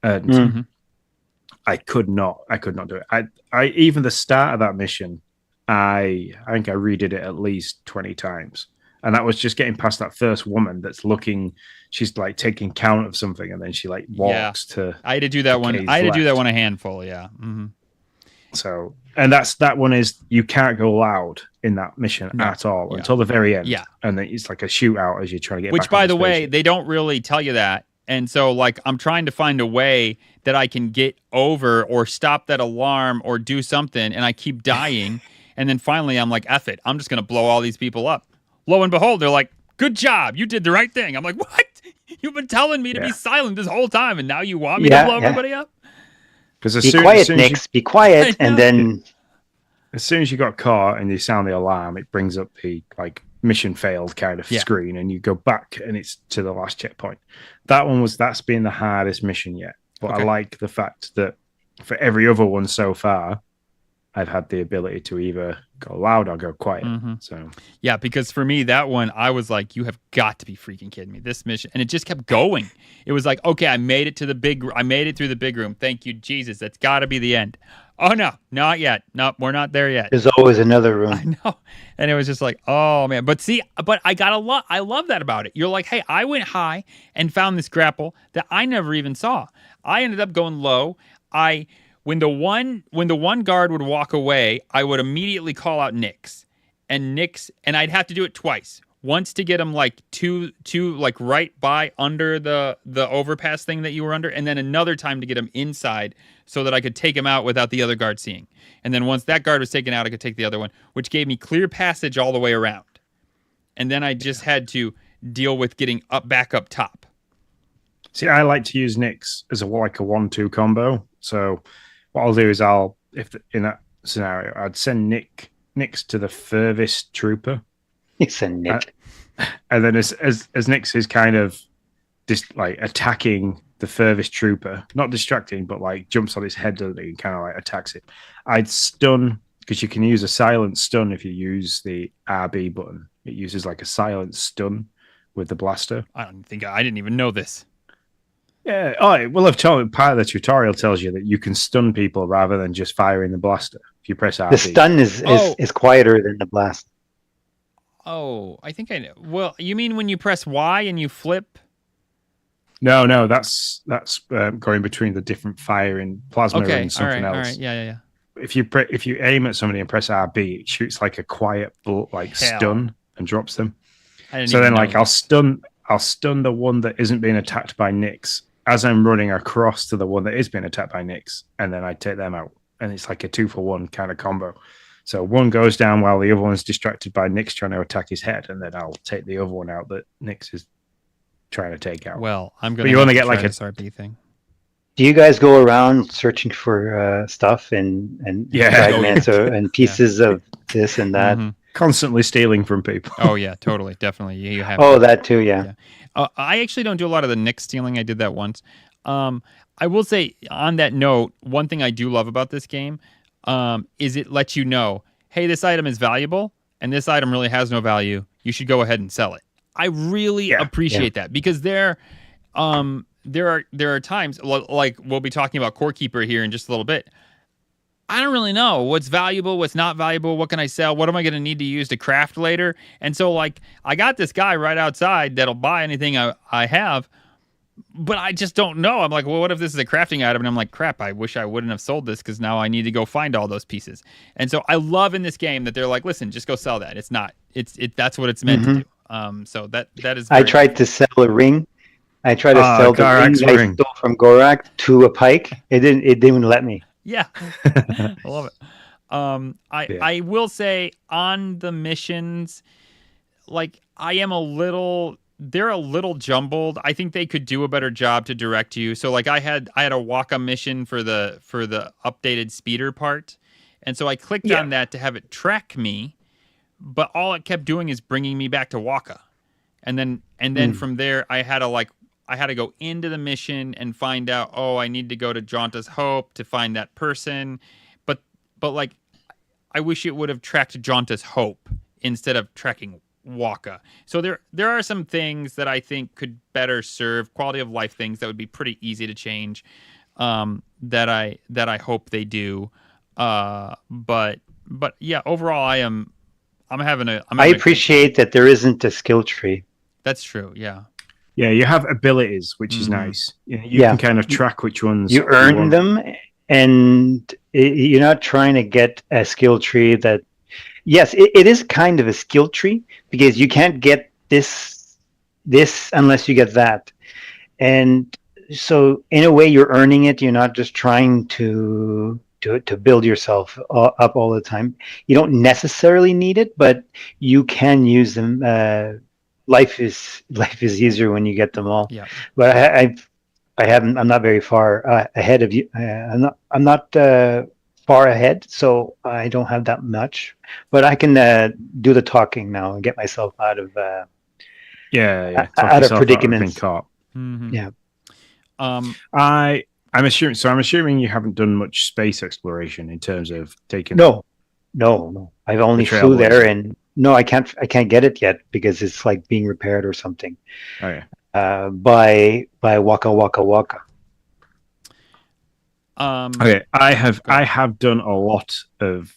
and I could not do it. I even the start of that mission, I think I redid it at least 20 times. And that was just getting past that first woman that's looking, she's like taking count of something, and then she like walks to. I had to do that one. I had to do that one a handful, yeah. Mm-hmm. So, and that one is, you can't go loud in that mission at all until the very end. Yeah. And then it's like a shootout as you're trying to get back. Which, by the way, they don't really tell you that. And so, like, I'm trying to find a way that I can get over or stop that alarm or do something, and I keep dying. And then finally, I'm like, F it. I'm just going to blow all these people up. Lo and behold, they're like, good job. You did the right thing. I'm like, what? You've been telling me to be silent this whole time, and now you want me to blow everybody up? Be quiet, Nix. Be quiet. And then as soon as you got caught and you sound the alarm, it brings up the like mission failed kind of screen, and you go back and it's to the last checkpoint. That's been the hardest mission yet. But I like the fact that for every other one so far, I've had the ability to either go loud or go quiet. Mm-hmm. So yeah, because for me, that one, I was like, you have got to be freaking kidding me. This mission, and it just kept going. It was like, okay, I made it through the big room. Thank you, Jesus. That's got to be the end. Oh no, not yet. No, we're not there yet. There's always another room. I know. And it was just like, oh man. But see, I got a lot. I love that about it. You're like, hey, I went high and found this grapple that I never even saw. I ended up going low. When the one guard would walk away, I would immediately call out Nyx. And I'd have to do it twice. Once to get him like two like right by under the overpass thing that you were under, and then another time to get him inside so that I could take him out without the other guard seeing. And then once that guard was taken out, I could take the other one, which gave me clear passage all the way around. And then I just had to deal with getting back up top. See, I like to use Nyx as a 1-2 combo. So what I'll do is if in that scenario, I'd send Nyx to the furthest trooper. It's a Nick. And then as Nyx is kind of just like attacking the furthest trooper, not distracting, but like jumps on his head and kind of like attacks it. I'd stun, because you can use a silent stun if you use the RB button. It uses like a silent stun with the blaster. I didn't even know this. Yeah. Oh, well, part of the tutorial tells you that you can stun people rather than just firing the blaster. If you press RB. The stun is quieter than the blast. Oh, I think I know. Well, you mean when you press Y and you flip? No, that's going between the different firing plasma and something else. All right, yeah. If you aim at somebody and press RB, it shoots like a quiet stun and drops them. So then, I'll stun the one that isn't being attacked by Nyx as I'm running across to the one that is being attacked by Nyx, and then I take them out, and it's like a 2-for-1 kind of combo. So one goes down while the other one's distracted by Nyx trying to attack his head, and then I'll take the other one out that Nyx is trying to take out. Well, I'm going to. But you only get like a RP thing. Do you guys go around searching for stuff and fragments and pieces of this and that? Mm-hmm. Constantly stealing from people. Oh yeah, totally, definitely. You have. Oh, that too, yeah. I actually don't do a lot of the Nyx stealing. I did that once. I will say on that note, one thing I do love about this game is it lets you know, hey, this item is valuable and this item really has no value. You should go ahead and sell it. I really appreciate that, because there are times, like we'll be talking about Core Keeper here in just a little bit. I don't really know what's valuable, what's not valuable, what can I sell, what am I going to need to use to craft later. And so like I got this guy right outside that'll buy anything I have, but I just don't know. I'm like, well, what if this is a crafting item? And I'm like, crap, I wish I wouldn't have sold this, because now I need to go find all those pieces. And so I love in this game that they're like, listen, just go sell that. It's not, that's what it's meant to do. So that is. I tried to sell a ring. I tried to sell the ring I stole from Gorak to a pike. It didn't let me. Yeah, I love it. I will say on the missions, like they're a little jumbled. I think they could do a better job to direct you. So like I had a Waka mission for the updated speeder part, and so I clicked on that to have it track me, but all it kept doing is bringing me back to Waka, and then from there I had to go into the mission and find out, I need to go to Jaunta's Hope to find that person. But like, I wish it would have tracked Jaunta's Hope instead of tracking Waka. So there are some things that I think could better serve quality of life things that would be pretty easy to change, that I hope they do. But yeah, overall I appreciate that there isn't a skill tree. That's true. Yeah. Yeah, you have abilities, which is nice. You can kind of track which ones you earn them, and you're not trying to get a skill tree that. Yes, it is kind of a skill tree, because you can't get this unless you get that, and so in a way you're earning it. You're not just trying to build yourself up all the time. You don't necessarily need it, but you can use them. Life is easier when you get them all. Yeah. But I'm not very far ahead of you. I'm not far ahead, so I don't have that much. But I can do the talking now and get myself out of out of predicaments. Mm-hmm. Yeah. I'm assuming you haven't done much space exploration in terms of taking. No. I've only flew there, Trailblazer. and no, I can't get it yet because it's like being repaired or something. Oh yeah. By Waka Waka Waka. Okay, I have done a lot of.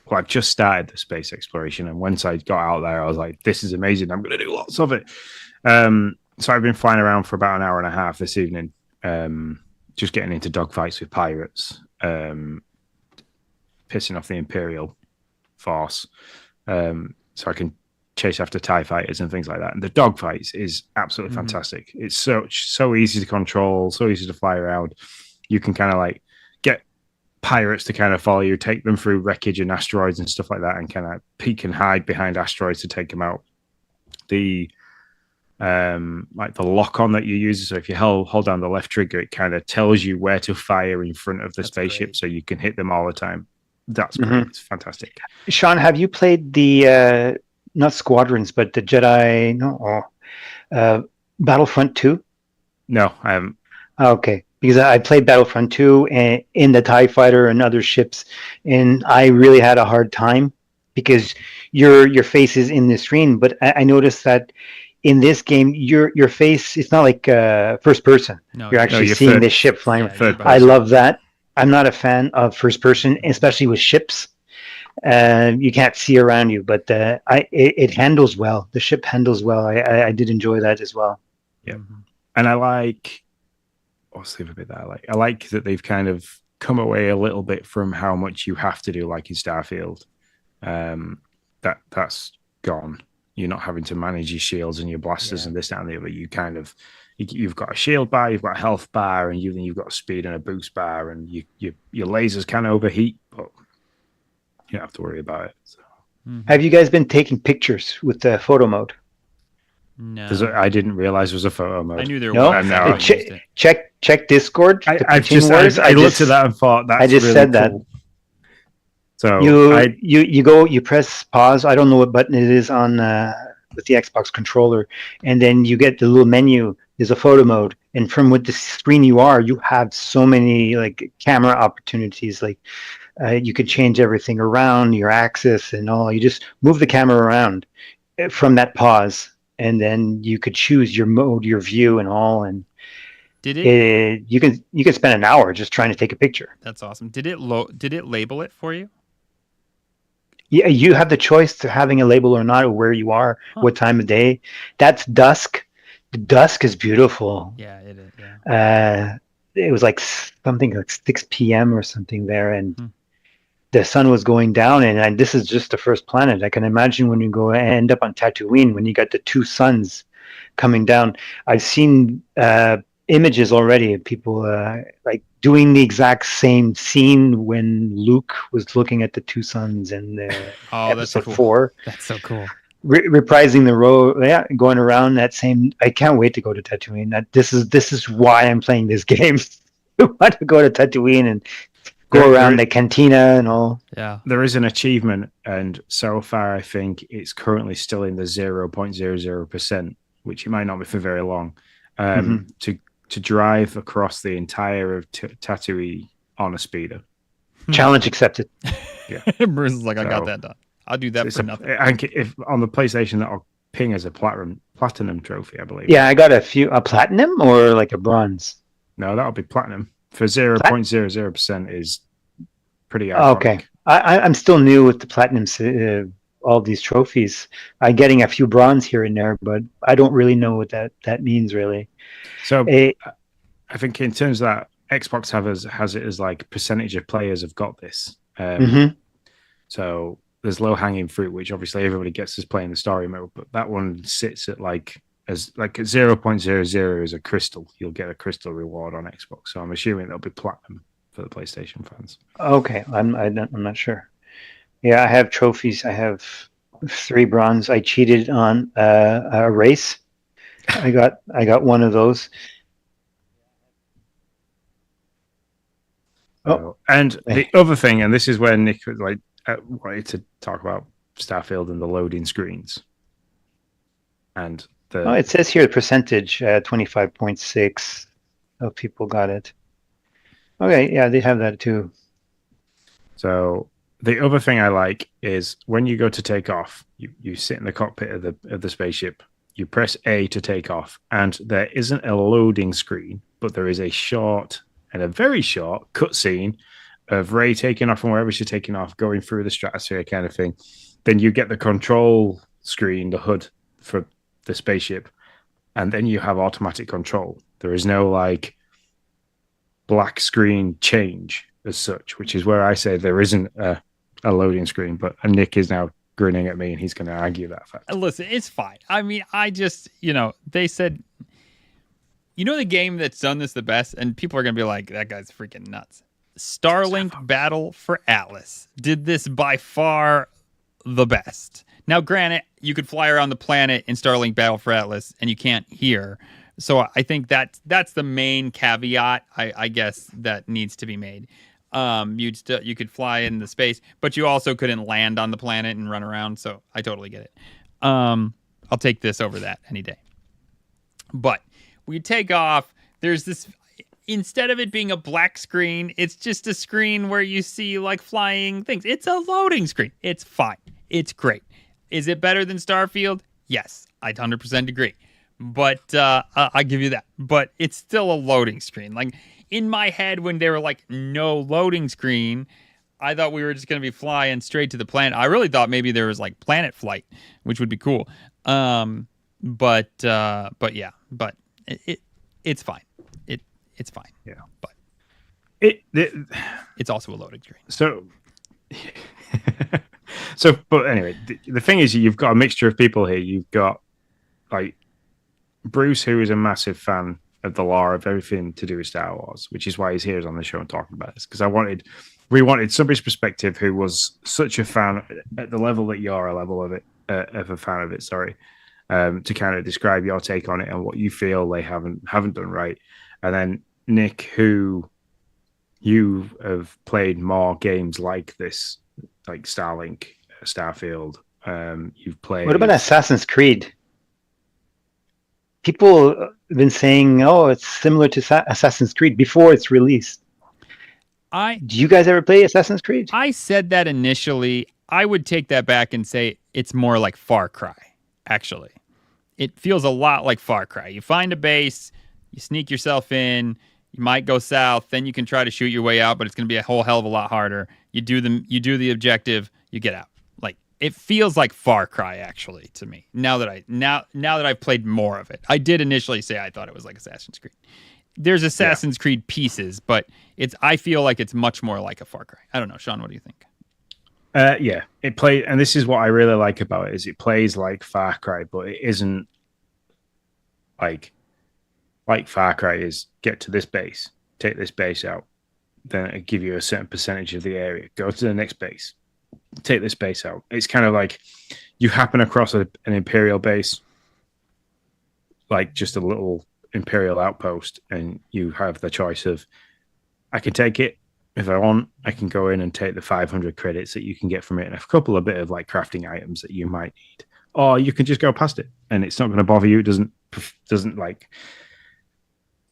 Well, I've just started the space exploration, and once I got out there, I was like, "This is amazing! I'm going to do lots of it." So I've been flying around for about an hour and a half this evening, just getting into dogfights with pirates, pissing off the Imperial force, so I can chase after TIE fighters and things like that. And the dogfights is absolutely fantastic. It's so easy to control, so easy to fly around. You can kind of like get pirates to kind of follow you, take them through wreckage and asteroids and stuff like that, and kind of peek and hide behind asteroids to take them out. The like the lock on that you use, so if you hold down the left trigger, it kind of tells you where to fire in front of the spaceship, so you can hit them all the time. That's great. It's fantastic. Sean, have you played the not Squadrons, but the Jedi Battlefront 2? No, I haven't. Okay, because I played Battlefront 2 and in the TIE Fighter and other ships, and I really had a hard time because your face is in the screen. But I noticed that in this game, your face, it's not like first person. No, you're actually seeing the ship flying. Yeah, I love that. I'm not a fan of first person, especially with ships. You can't see around you, but it handles well. The ship handles well. I did enjoy that as well. Yeah, and I like. What's the other bit that I like? I like that they've kind of come away a little bit from how much you have to do, like in Starfield. That's gone. You're not having to manage your shields and your blasters and this, that, and the other. You kind of you've got a shield bar, you've got a health bar, and you've got a speed and a boost bar, and your lasers can overheat, but you don't have to worry about it. So. Have you guys been taking pictures with the photo mode? No, I didn't realize it was a photo mode. I knew there no? was. No, check Discord. I looked at that and thought that's I just really said cool. that. So you press pause. I don't know what button it is on with the Xbox controller, and then you get the little menu. There's a photo mode, and from what the screen you have so many like camera opportunities. Like you could change everything around your axis and all. You just move the camera around from that pause, and then you could choose your mode, your view, and all. And you can spend an hour just trying to take a picture. That's awesome. Did it label it for you? Yeah, you have the choice to having a label or not, or where you are, what time of day. That's dusk. The dusk is beautiful. Yeah, it is. Yeah. It was like something like 6 p.m. or something there, and the sun was going down. And this is just the first planet. I can imagine when you end up on Tatooine, when you got the two suns coming down. I've seen images already of people like doing the exact same scene when Luke was looking at the two suns in episode 4. That's so cool. Reprising the role, going around that same. I can't wait to go to Tatooine. This is why I'm playing this game. I want to go to Tatooine and go around the cantina and all. Yeah, there is an achievement, and so far I think it's currently still in the 0.00%, which it might not be for very long. To drive across the entire of Tatooine on a speeder. Challenge accepted. Yeah, Bruce is like, I got that done. I'll do that for nothing. If on the PlayStation, that'll ping as a platinum trophy, I believe. Yeah, I got a platinum or like a bronze. No, that'll be platinum. For 0.00% is pretty iconic. Okay, I'm still new with the platinum. All these trophies. I'm getting a few bronze here and there, but I don't really know what that means really. So I think in terms of that, Xbox has it as like percentage of players have got this. So there's low hanging fruit, which obviously everybody gets as playing the story mode, but that one sits at like at 0.00 is a crystal. You'll get a crystal reward on Xbox. So I'm assuming that'll be platinum for the PlayStation fans. Okay, I'm not sure. Yeah, I have trophies. I have 3 bronze. I cheated on a race. I got one of those. And the other thing, and this is where Nick wanted to talk about Starfield and the loading screens. And it says here the percentage 25.6 of people got it. Okay, yeah, they have that too. So the other thing I like is when you go to take off, you sit in the cockpit of the spaceship. You press A to take off, and there isn't a loading screen, but there is a short and a very short cutscene of Ray taking off from wherever she's taking off, going through the stratosphere kind of thing. Then you get the control screen, the HUD for the spaceship, and then you have automatic control. There is no like black screen change as such, which is where I say there isn't a loading screen. But Nick is now grinning at me, and he's going to argue that fact. Listen, it's fine. I mean, I just, they said, the game that's done this the best, and people are going to be like, that guy's freaking nuts. Starlink Battle for Atlas did this by far the best. Now, granted, you could fly around the planet in Starlink Battle for Atlas, and you can't hear. So I think that's the main caveat, I guess, that needs to be made. You could fly in the space, but you also couldn't land on the planet and run around. So I totally get it. I'll take this over that any day. But we take off. There's this. Instead of it being a black screen, it's just a screen where you see like flying things. It's a loading screen. It's fine. It's great. Is it better than Starfield? Yes, I'd 100% agree. But I'll give you that. But it's still a loading screen. Like in my head, when they were like, no loading screen, I thought we were just going to be flying straight to the planet. I really thought maybe there was like planet flight, which would be cool. But yeah, but it's fine. It's fine. Yeah. But it's also a loading screen. But anyway, the thing is, you've got a mixture of people here. You've got like Bruce, who is a massive fan of the lore of everything to do with Star Wars, which is why he's here on the show and talking about this. Because we wanted somebody's perspective who was such a fan at the level that you're a level of it, of a fan of it. Sorry, to kind of describe your take on it and what you feel they haven't done right. And then Nick, who you have played more games like this, like Starlink, Starfield. You've played. What about Assassin's Creed? People have been saying, "Oh, it's similar to Assassin's Creed" before it's released. Do you guys ever play Assassin's Creed? I said that initially. I would take that back and say it's more like Far Cry. Actually, it feels a lot like Far Cry. You find a base, you sneak yourself in. You might go south, then you can try to shoot your way out, but it's going to be a whole hell of a lot harder. You do the objective, you get out. Like it feels like Far Cry actually to me. Now that I've played more of it. I did initially say I thought it was like Assassin's Creed. There's Assassin's Creed pieces, but I feel like it's much more like a Far Cry. I don't know, Sean, what do you think? Yeah, it plays, and this is what I really like about it, is it plays like Far Cry, but it isn't like Far Cry is get to this base, take this base out, then it'll give you a certain percentage of the area. Go to the next base, take this base out. It's kind of like you happen across an Imperial base, like just a little Imperial outpost, and you have the choice of, I can take it if I want. I can go in and take the 500 credits that you can get from it and a couple of bit of like crafting items that you might need, or you can just go past it and it's not going to bother you. It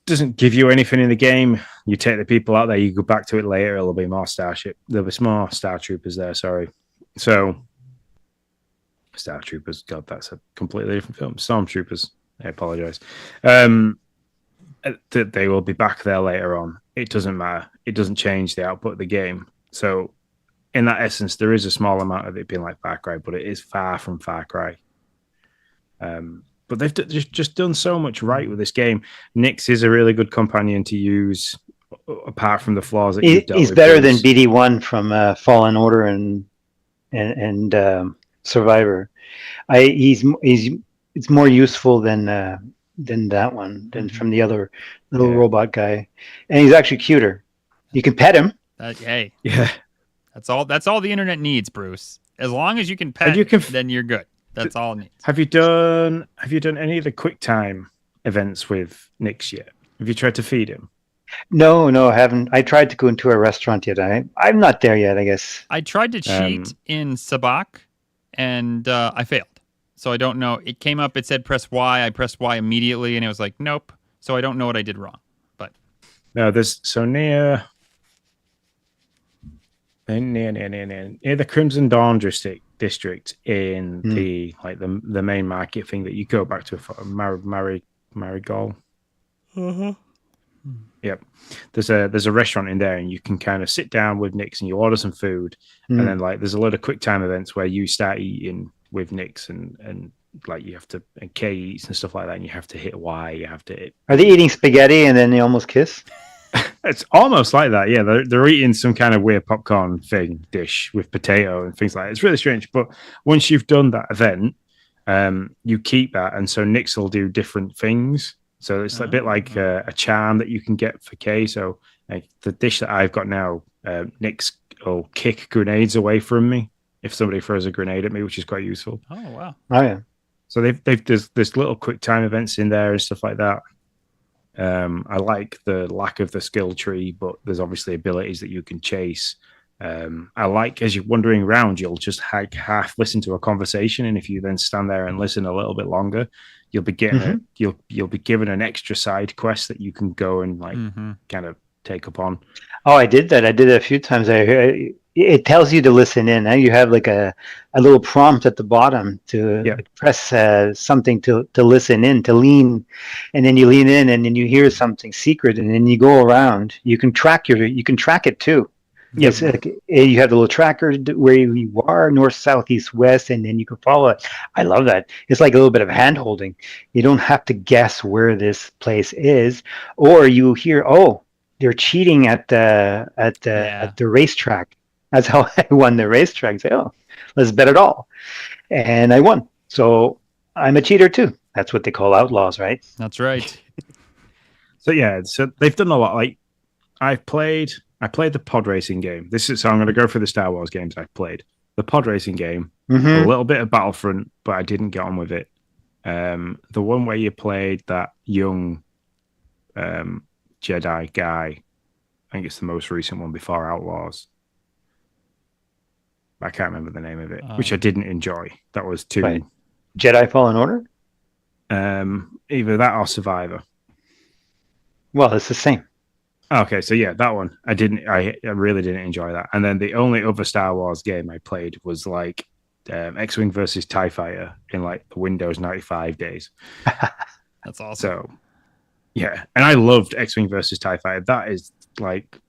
doesn't give you anything in the game. You take the people out there, you go back to it later, there'll be more there'll be more Star Troopers there, sorry. So Star Troopers, God, that's a completely different film. Stormtroopers, I apologize. They will be back there later on. It doesn't matter. It doesn't change the output of the game. So in that essence, there is a small amount of it being like Far Cry, but it is far from Far Cry. But they've just done so much right with this game. Nix is a really good companion to use, apart from the flaws that you've dealt with. He's better than BD1 from Fallen Order and Survivor. It's more useful than that one, than from the other little robot guy, and he's actually cuter. You can pet him. Hey, yeah, that's all the internet needs, Bruce. As long as you can pet, then you're good. That's all it needs. Have you done any of the QuickTime events with Nix yet? Have you tried to feed him? No, I haven't. I tried to go into a restaurant yet. I'm not there yet, I guess. I tried to cheat in Sabak, and I failed. So I don't know. It came up. It said press Y. I pressed Y immediately, and it was like, nope. So I don't know what I did wrong. But no, there's so near near the Crimson Dawn district in the the main market thing that you go back to for Marigold. Yep. There's a restaurant in there, and you can kind of sit down with Nix and you order some food, and then like there's a lot of quick time events where you start eating with Nix and like you have to and Kay eats and stuff like that, and you have to hit Y. You have to. Are they eating spaghetti and then they almost kiss? It's almost like that, yeah. They're eating some kind of weird popcorn dish with potato and things like that. It's really strange, but once you've done that event, you keep that, and so Nix will do different things. So it's a bit like a charm that you can get for Kay. So like the dish that I've got now, Nix will kick grenades away from me if somebody throws a grenade at me, which is quite useful. Oh wow! Oh yeah. So there's little quick time events in there and stuff like that. I like the lack of the skill tree, but there's obviously abilities that you can chase. I like as you're wandering around, you'll just half listen to a conversation, and if you then stand there and listen a little bit longer, you'll be getting you'll be given an extra side quest that you can go and like kind of take up on. Oh, I did that. I did it a few times. It tells you to listen in. Now you have like a little prompt at the bottom to press something to listen in, to lean, and then you lean in, and then you hear something secret, and then you go around. You can track it too. Yes, you have the little tracker where you are, north, south, east, west, and then you can follow it. I love that. It's like a little bit of hand holding. You don't have to guess where this place is, or you hear, oh, they're cheating at the racetrack. That's how I won the racetrack. Say, oh, let's bet it all, and I won. So I'm a cheater too. That's what they call outlaws, right? That's right. So they've done a lot. Like I played the pod racing game. So I'm going to go through the Star Wars games I've played. The pod racing game, a little bit of Battlefront, but I didn't get on with it. The one where you played that young Jedi guy, I think it's the most recent one before Outlaws. I can't remember the name of it, which I didn't enjoy. That was too... Right. Jedi Fallen Order? Either that or Survivor. Well, it's the same. Okay, so yeah, that one I really didn't enjoy that. And then the only other Star Wars game I played was like X-Wing versus TIE Fighter in like the Windows 95 days. That's awesome. So yeah, and I loved X-Wing versus TIE Fighter. That is like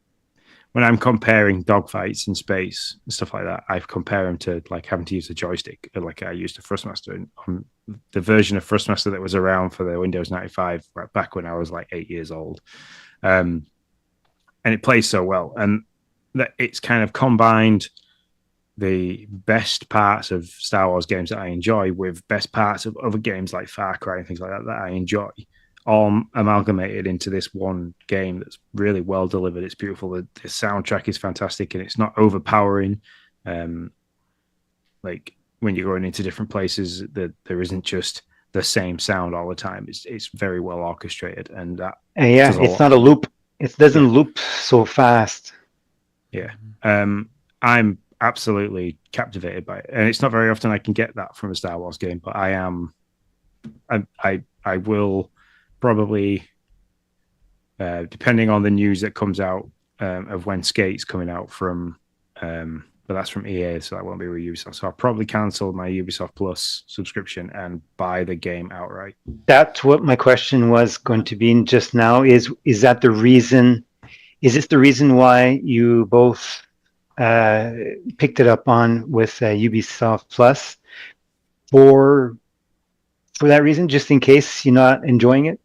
when I'm comparing dogfights in space and stuff like that, I compare them to like having to use a joystick, like I used a Thrustmaster, and the version of Thrustmaster that was around for the Windows 95 back when I was like 8 years old. And it plays so well, and that it's kind of combined the best parts of Star Wars games that I enjoy with best parts of other games like Far Cry and things like that I enjoy, all amalgamated into this one game that's really well delivered. It's beautiful. The soundtrack is fantastic, and it's not overpowering. Like when you're going into different places, there isn't just the same sound all the time. It's very well orchestrated, and it's not a loop. It doesn't loop so fast. Yeah. I'm absolutely captivated by it, and it's not very often I can get that from a Star Wars game, but I am. I will probably, depending on the news that comes out of when Skate's coming out from, but that's from EA, so that won't be with Ubisoft. So I'll probably cancel my Ubisoft Plus subscription and buy the game outright. That's what my question was going to be just now. Is that the reason? Is this the reason why you both picked it up on with Ubisoft Plus for that reason, just in case you're not enjoying it?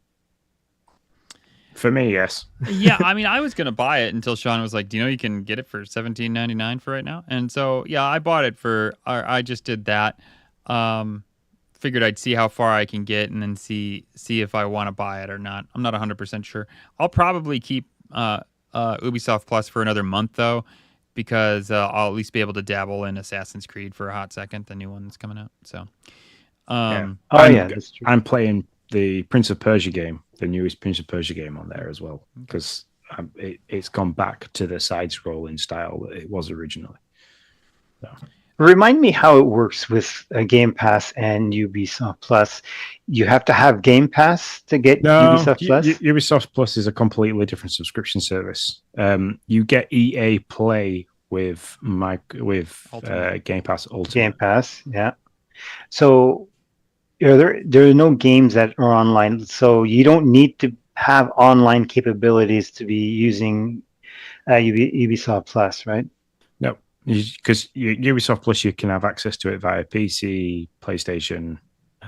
For me, yes. Yeah, I mean, I was gonna buy it until Sean was like, "Do you know you can get it for $17.99 for right now?" And so, yeah, I bought it for. I just did that. Figured I'd see how far I can get, and then see if I want to buy it or not. I'm not 100% sure. I'll probably keep Ubisoft Plus for another month though, because I'll at least be able to dabble in Assassin's Creed for a hot second, the new one that's coming out. So, that's true. I'm playing the Prince of Persia game, the newest Prince of Persia game on there as well, because it's gone back to the side-scrolling style that it was originally. So. Remind me how it works with Game Pass and Ubisoft Plus. You have to have Game Pass to get Ubisoft Plus? Ubisoft Plus is a completely different subscription service. You get EA Play with Ultimate. Game Pass Ultimate. Game Pass, yeah. So there are no games that are online, so you don't need to have online capabilities to be using Ubisoft Plus, right? No, because Ubisoft Plus, you can have access to it via PC, PlayStation,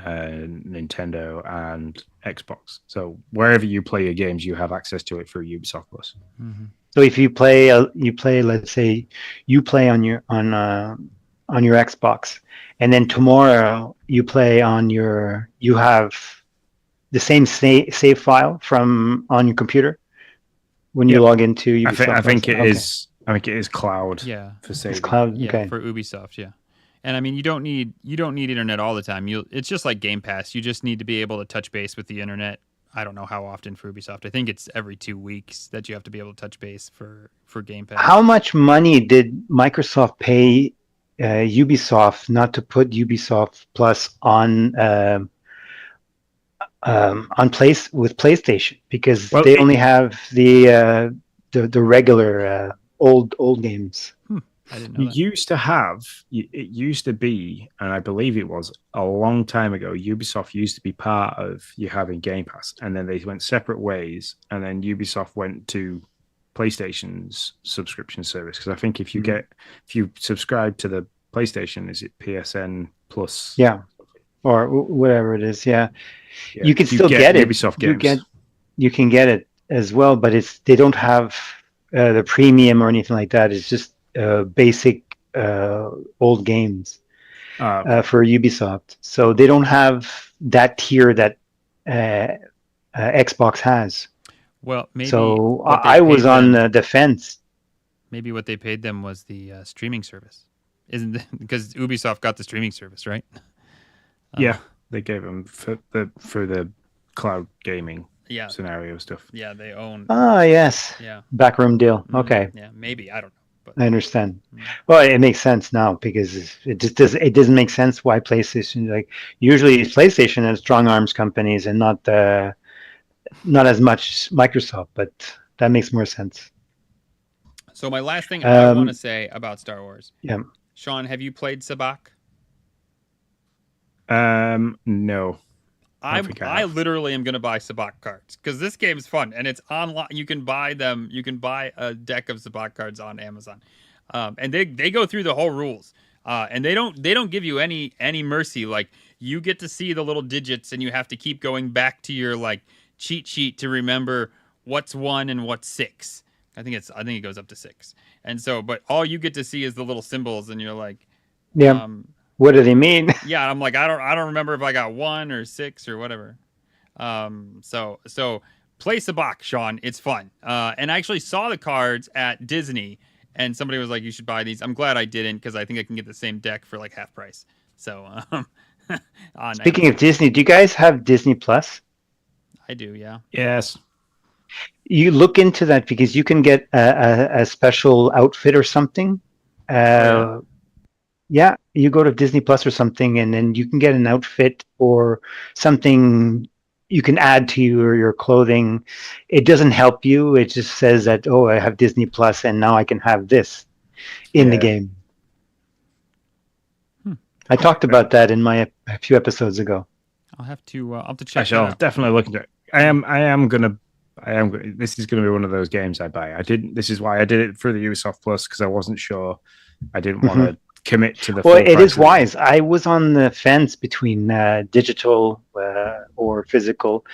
Nintendo, and Xbox. So wherever you play your games, you have access to it through Ubisoft Plus. Mm-hmm. So if you play, let's say you play on your Xbox, and then tomorrow you play on you have the same save file from on your computer when you log into Ubisoft. I think it is. I think it is cloud. Yeah, for saving. It's cloud. Yeah, Okay. for Ubisoft. Yeah, and I mean you don't need internet all the time. It's just like Game Pass. You just need to be able to touch base with the internet. I don't know how often for Ubisoft. I think it's every 2 weeks that you have to be able to touch base for Game Pass. How much money did Microsoft pay Ubisoft not to put Ubisoft Plus on PlayStation, because they only have the regular old games. I didn't know that. It used to be, and I believe it was a long time ago, Ubisoft used to be part of you having Game Pass, and then they went separate ways, and then Ubisoft went to PlayStation's subscription service. Because I think if you subscribe to the PlayStation, is it PSN Plus? Yeah, or whatever it is. Yeah. You can still get it. Ubisoft games. You can get it as well, but they don't have the premium or anything like that. It's just basic old games for Ubisoft. So they don't have that tier that Xbox has. Well, maybe. So I was on the fence. Maybe what they paid them was the streaming service, because Ubisoft got the streaming service, right? Yeah, they gave them for the cloud gaming scenario stuff. Yeah, they own. Ah, yes. Yeah. Backroom deal. Okay. Yeah, maybe, I don't know. But I understand. Well, it makes sense now, because it doesn't make sense why PlayStation, like usually PlayStation has strong arms companies and not as much Microsoft, but that makes more sense. So my last thing I want to say about Star Wars. Yeah. Sean, have you played Sabacc? No. I literally am going to buy Sabacc cards, because this game's fun and it's online. You can buy them. You can buy a deck of Sabacc cards on Amazon, and they go through the whole rules. And they don't give you any mercy. Like, you get to see the little digits, and you have to keep going back to your like cheat sheet to remember what's 1 and what's 6. I think it goes up to 6. And so, but all you get to see is the little symbols, and you're like, yeah. What do they mean? Yeah, I'm like, I don't remember if I got 1 or 6 or whatever. So play Sabacc, Sean. It's fun. And I actually saw the cards at Disney, and somebody was like, you should buy these. I'm glad I didn't, because I think I can get the same deck for like half price. So Speaking of Disney, do you guys have Disney Plus? I do, yeah. Yes. You look into that, because you can get a special outfit or something. Yeah, you go to Disney Plus or something, and then you can get an outfit or something you can add to your clothing. It doesn't help you. It just says that, oh, I have Disney Plus, and now I can have this in the game. I talked about that in a few episodes ago. I'll have to check. Actually, I'll definitely look into it. I am gonna. This is gonna be one of those games I buy. This is why I did it through the Ubisoft Plus, because I wasn't sure. I didn't want to commit to the. Well, it is wise. I was on the fence between digital or physical,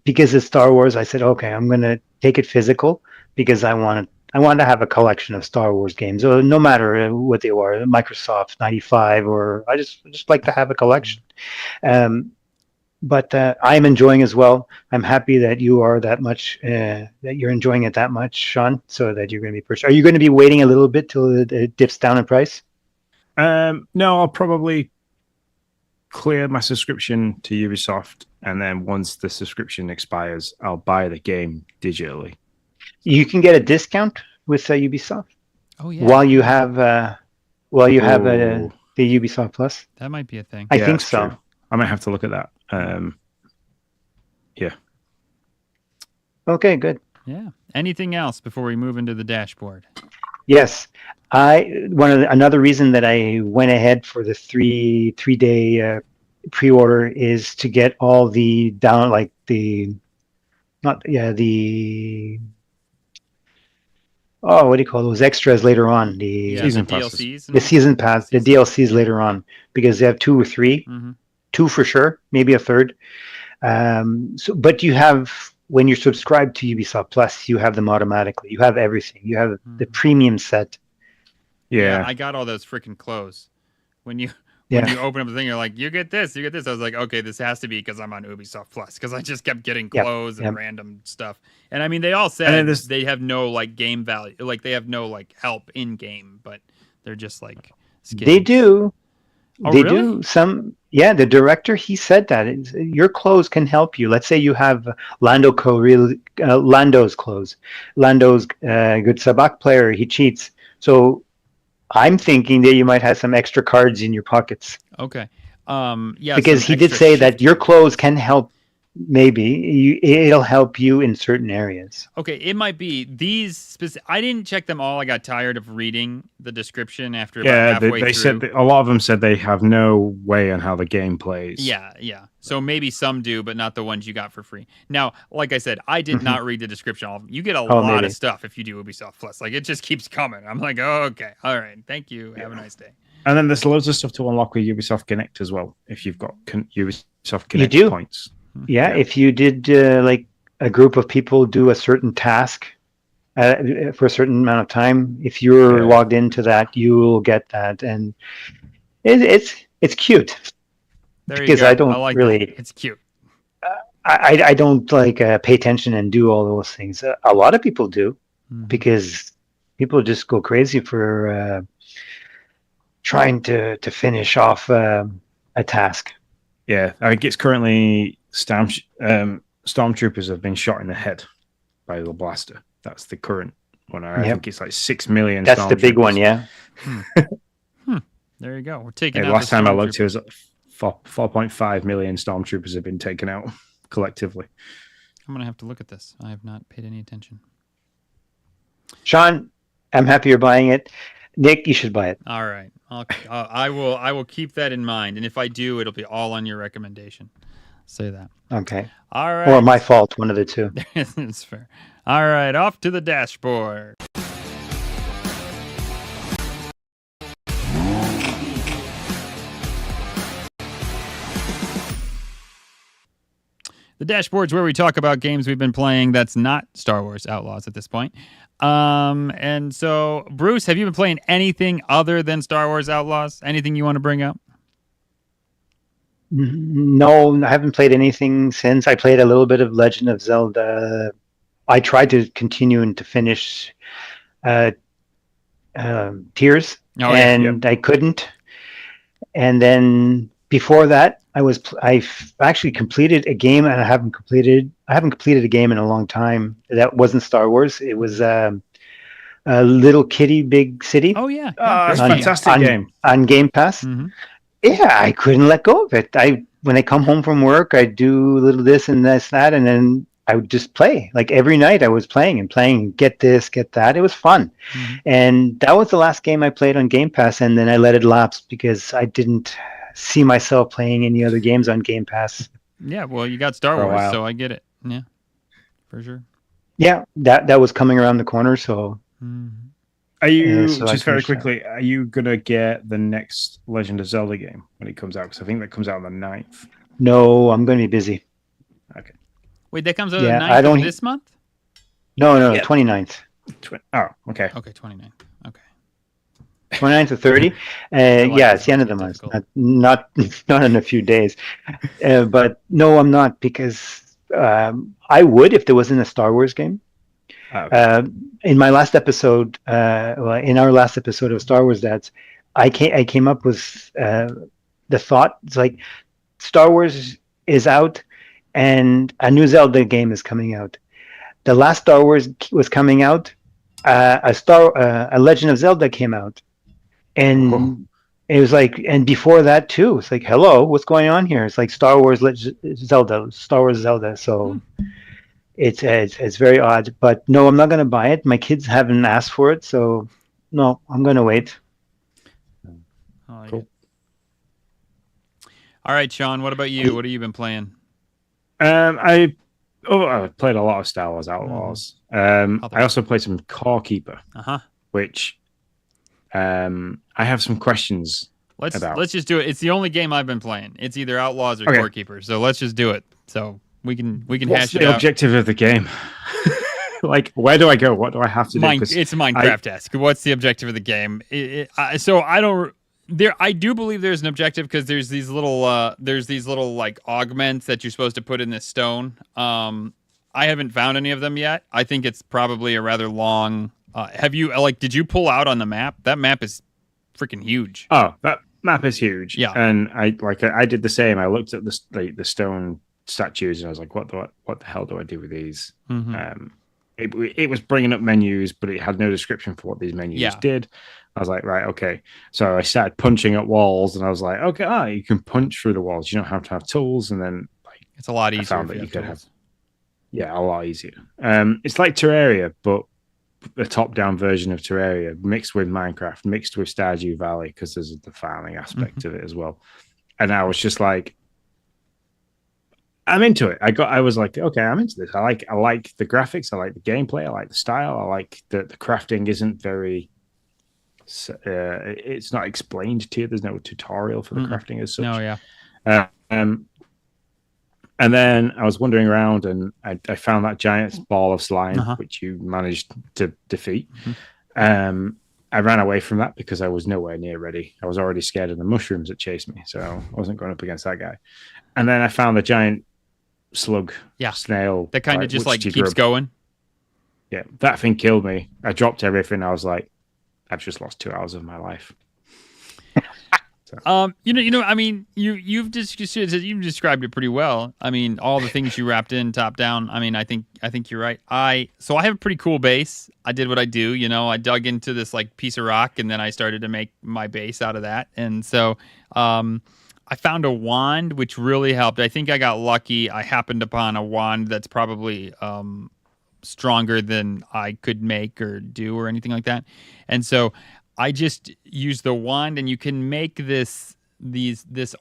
because it's Star Wars. I said, okay, I'm going to take it physical, because I want to have a collection of Star Wars games, no matter what they were, Microsoft 95, or I just like to have a collection. But I'm enjoying as well. I'm happy that you are that you're enjoying it that much, Sean, so that you're going to be purchased. Are you going to be waiting a little bit till it dips down in price? No, I'll probably clear my subscription to Ubisoft, and then once the subscription expires, I'll buy the game digitally. You can get a discount with Ubisoft. Oh yeah. While you have the Ubisoft Plus. That might be a thing. I think so. True. I might have to look at that. Yeah. Okay, good. Yeah. Anything else before we move into the dashboard? Yes, another reason that I went ahead for the three day pre-order is to get all the down like the not yeah the what do you call those extras later on Yeah, Season the passes. DLCs. the season pass the DLCs later on because they have 2 or 3, Mm-hmm. 2 for sure, maybe a third. But you have when you're subscribed to Ubisoft Plus, you have them automatically. You have everything. You have the premium set. Yeah, I got all those freaking clothes. When you open up the thing, you're like, you get this, you get this. I was like, okay, this has to be because I'm on Ubisoft Plus because I just kept getting clothes and random stuff. And I mean, they all said they have no like game value, like they have no like help in game, but they're just like skins. They do. Oh, they really? do some. Yeah, the director he said that your clothes can help you. Let's say you have Lando's clothes. Lando's good sabak player. He cheats. So I'm thinking that you might have some extra cards in your pockets. Okay. Yeah. Because he did say that your clothes can help. Maybe it'll help you in certain areas. Okay, it might be these. I didn't check them all. I got tired of reading the description after about halfway they through. said a lot of them said they have no way on how the game plays. Yeah. So maybe some do, but not the ones you got for free. Now, like I said, I did not read the description. You get a lot of stuff if you do Ubisoft Plus. Like it just keeps coming. I'm like, oh, okay, all right, thank you. Have a nice day. And then there's loads of stuff to unlock with Ubisoft Connect as well. If you've got Ubisoft Connect points. Yeah, if you did like a group of people do a certain task for a certain amount of time, if you're logged into that, you will get that, and it's cute. Because I don't really. That. It's cute. I don't like pay attention and do all those things. A lot of people do because people just go crazy for trying to finish off a task. Yeah, I think it's currently stormtroopers have been shot in the head by the blaster. That's the current one. I think it's like 6 million. That's the big one, yeah. There you go. We're taking out. Last time I looked, it was 4.5 million stormtroopers have been taken out collectively. I'm gonna have to look at this. I have not paid any attention. Sean, I'm happy you're buying it. Nick, you should buy it. All right, I will keep that in mind, and if I do, it'll be all on your recommendation. Say that. Okay. All right. Or my fault, one of the two. It's fair. All right, off to the dashboard. The dashboard's where we talk about games we've been playing that's not Star Wars Outlaws at this point. And so, Bruce, have you been playing anything other than Star Wars Outlaws? Anything you want to bring up? No, I haven't played anything since. I played a little bit of Legend of Zelda. I tried to continue and to finish Tears, I couldn't. And then before that, I've actually completed a game, and I haven't completed a game in a long time. That wasn't Star Wars. It was Little Kitty Big City. Oh yeah, it's a fantastic game on Game Pass. Mm-hmm. Yeah, I couldn't let go of it. When I come home from work, I do a little this and this, that, and then I would just play. Like every night I was playing, get this, get that. It was fun. Mm-hmm. And that was the last game I played on Game Pass, and then I let it lapse because I didn't see myself playing any other games on Game Pass. Yeah, well, you got Star Wars, so I get it. Yeah, for sure. Yeah, that was coming around the corner, so... Mm-hmm. Are you, just very quickly, are you going to get the next Legend of Zelda game when it comes out? Because I think that comes out on the 9th. No, I'm going to be busy. Okay. Wait, that comes out on the 9th of this month? No, 29th. Okay. Okay, 29th. Okay. 29th or 30? Yeah, it's the end of the month. Not in a few days. But no, I'm not, because I would if there wasn't a Star Wars game. Okay. In my last episode, in our last episode of Star Wars Dads, I came up with the thought. It's like Star Wars is out, and a new Zelda game is coming out. The last Star Wars was coming out. A Legend of Zelda came out, and it was like, and before that too. It's like, hello, what's going on here? It's like Star Wars Zelda. So. It's very odd, but no, I'm not going to buy it. My kids haven't asked for it, so No, I'm gonna wait. I like Cool. it. All right, Sean. What about you? What have you been playing? I played a lot of Star Wars Outlaws. Other I also played some Core Keeper, Uh-huh. which I have some questions about. Let's just do it. It's the only game I've been playing. It's either Outlaws or Okay. Core Keeper. So let's just do it. So we can What's hash it the out. objective of the game? Like, where do I go? What do I have to do? 'Cause It's a Minecraft-esque. What's the objective of the game? So I don't. I do believe there's an objective because there's these little like augments that you're supposed to put in this stone. I haven't found any of them yet. I think it's probably a rather long. Have you did you pull out on the map? That map is freaking huge. Oh, that map is huge. Yeah. And I did the same. I looked at the stone statues and I was like, what the hell do I do with these? Mm-hmm. It was bringing up menus, but it had no description for what these menus did. I was like, right, okay. So I started punching at walls, and I was like, okay, you can punch through the walls. You don't have to have tools, and then It's a lot easier. I found if that you could have, tools. a lot easier. It's like Terraria, but a top-down version of Terraria mixed with Minecraft, mixed with Stardew Valley, because there's the farming aspect of it as well. And I was just like, I'm into it. I was like, okay, I'm into this. I like the graphics. I like the gameplay. I like the style. I like the crafting isn't very. It's not explained to you. There's no tutorial for the crafting as such. No, yeah. And then I was wandering around and I found that giant ball of slime, which you managed to defeat. I ran away from that because I was nowhere near ready. I was already scared of the mushrooms that chased me, so I wasn't going up against that guy. And then I found the giant slug, snail. That kind of just keeps going. Yeah, that thing killed me. I dropped everything. I was like, I've just lost 2 hours of my life. I mean, you've described it pretty well. I mean, all the things you wrapped in top down. I mean, I think you're right. I have a pretty cool base. I did what I do. I dug into this piece of rock, and then I started to make my base out of that. And so, I found a wand which really helped. I think I got lucky. I happened upon a wand that's probably stronger than I could make or do or anything like that. And so I just used the wand, and you can make this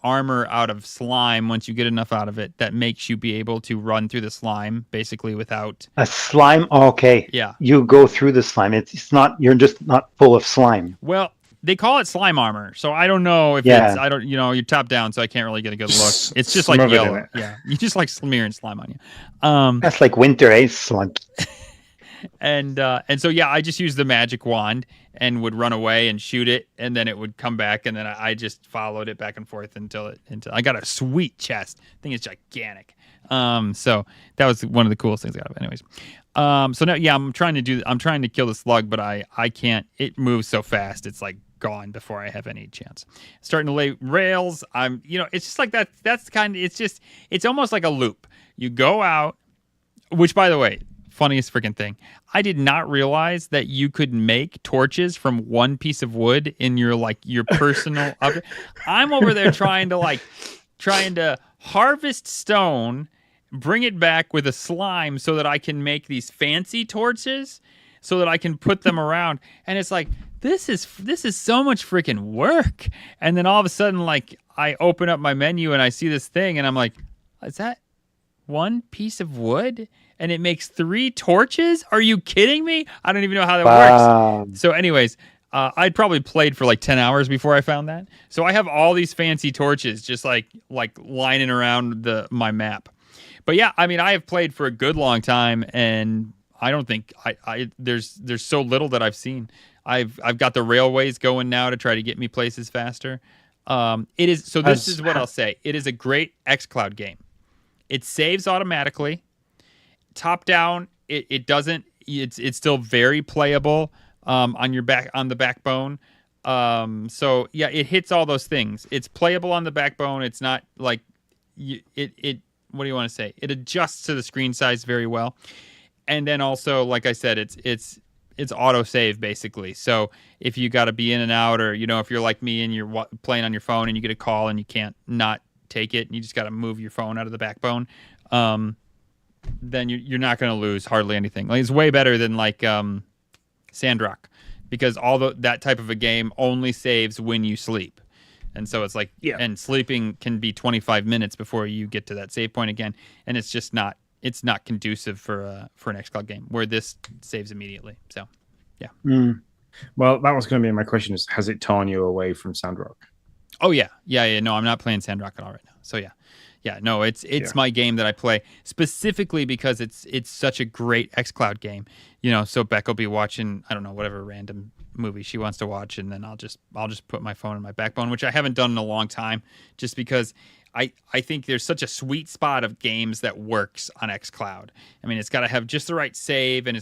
armor out of slime once you get enough out of it that makes you be able to run through the slime basically without a slime. Okay. Yeah. You go through the slime. It's not, you're just not full of slime. Well, they call it slime armor, so I don't know if it's. You're top down, so I can't really get a good look. It's just like yellow. Yeah, you just smearing slime on you. That's like winter, eh? Slime. And so I just used the magic wand and would run away and shoot it, and then it would come back, and then I just followed it back and forth until I got a sweet chest. I think it's gigantic. So that was one of the coolest things I got. Anyways, so now I'm trying to kill the slug, but I can't. It moves so fast. It's gone before I have any chance. Starting to lay rails. It's just like that. That's it's almost like a loop. You go out, which by the way, funniest freaking thing. I did not realize that you could make torches from one piece of wood in your personal. I'm over there trying to harvest stone, bring it back with a slime so that I can make these fancy torches, so that I can put them around. And it's like, this is so much freaking work. And then all of a sudden, I open up my menu and I see this thing, and I'm like, is that one piece of wood? And it makes 3 torches? Are you kidding me? I don't even know how that works. So anyways, I'd probably played for 10 hours before I found that. So I have all these fancy torches just like lining around my map. But yeah, I mean, I have played for a good long time, and I don't think there's so little that I've seen. I've got the railways going now to try to get me places faster. This is what I'll say. It is a great xCloud game. It saves automatically. Top down, it doesn't. It's still very playable on the backbone. So yeah, it hits all those things. It's playable on the backbone. It's not what do you want to say? It adjusts to the screen size very well. And then also, like I said, it's auto save basically. So if you got to be in and out, or if you're like me and you're playing on your phone and you get a call and you can't not take it, and you just got to move your phone out of the backbone, then you're not going to lose hardly anything. It's way better than Sandrock, because that type of a game only saves when you sleep. And so it's like, and sleeping can be 25 minutes before you get to that save point again. And it's just not conducive for an xCloud game where this saves immediately. So, yeah. Well, that was going to be my question: is has it torn you away from Sandrock? Oh yeah. No, I'm not playing Sandrock at all right now. So yeah. No, it's my game that I play specifically because it's such a great xCloud game. So Beck will be watching, I don't know, whatever random movie she wants to watch, and then I'll just put my phone in my backbone, which I haven't done in a long time, just because I think there's such a sweet spot of games that works on xCloud. I mean, it's got to have just the right save, and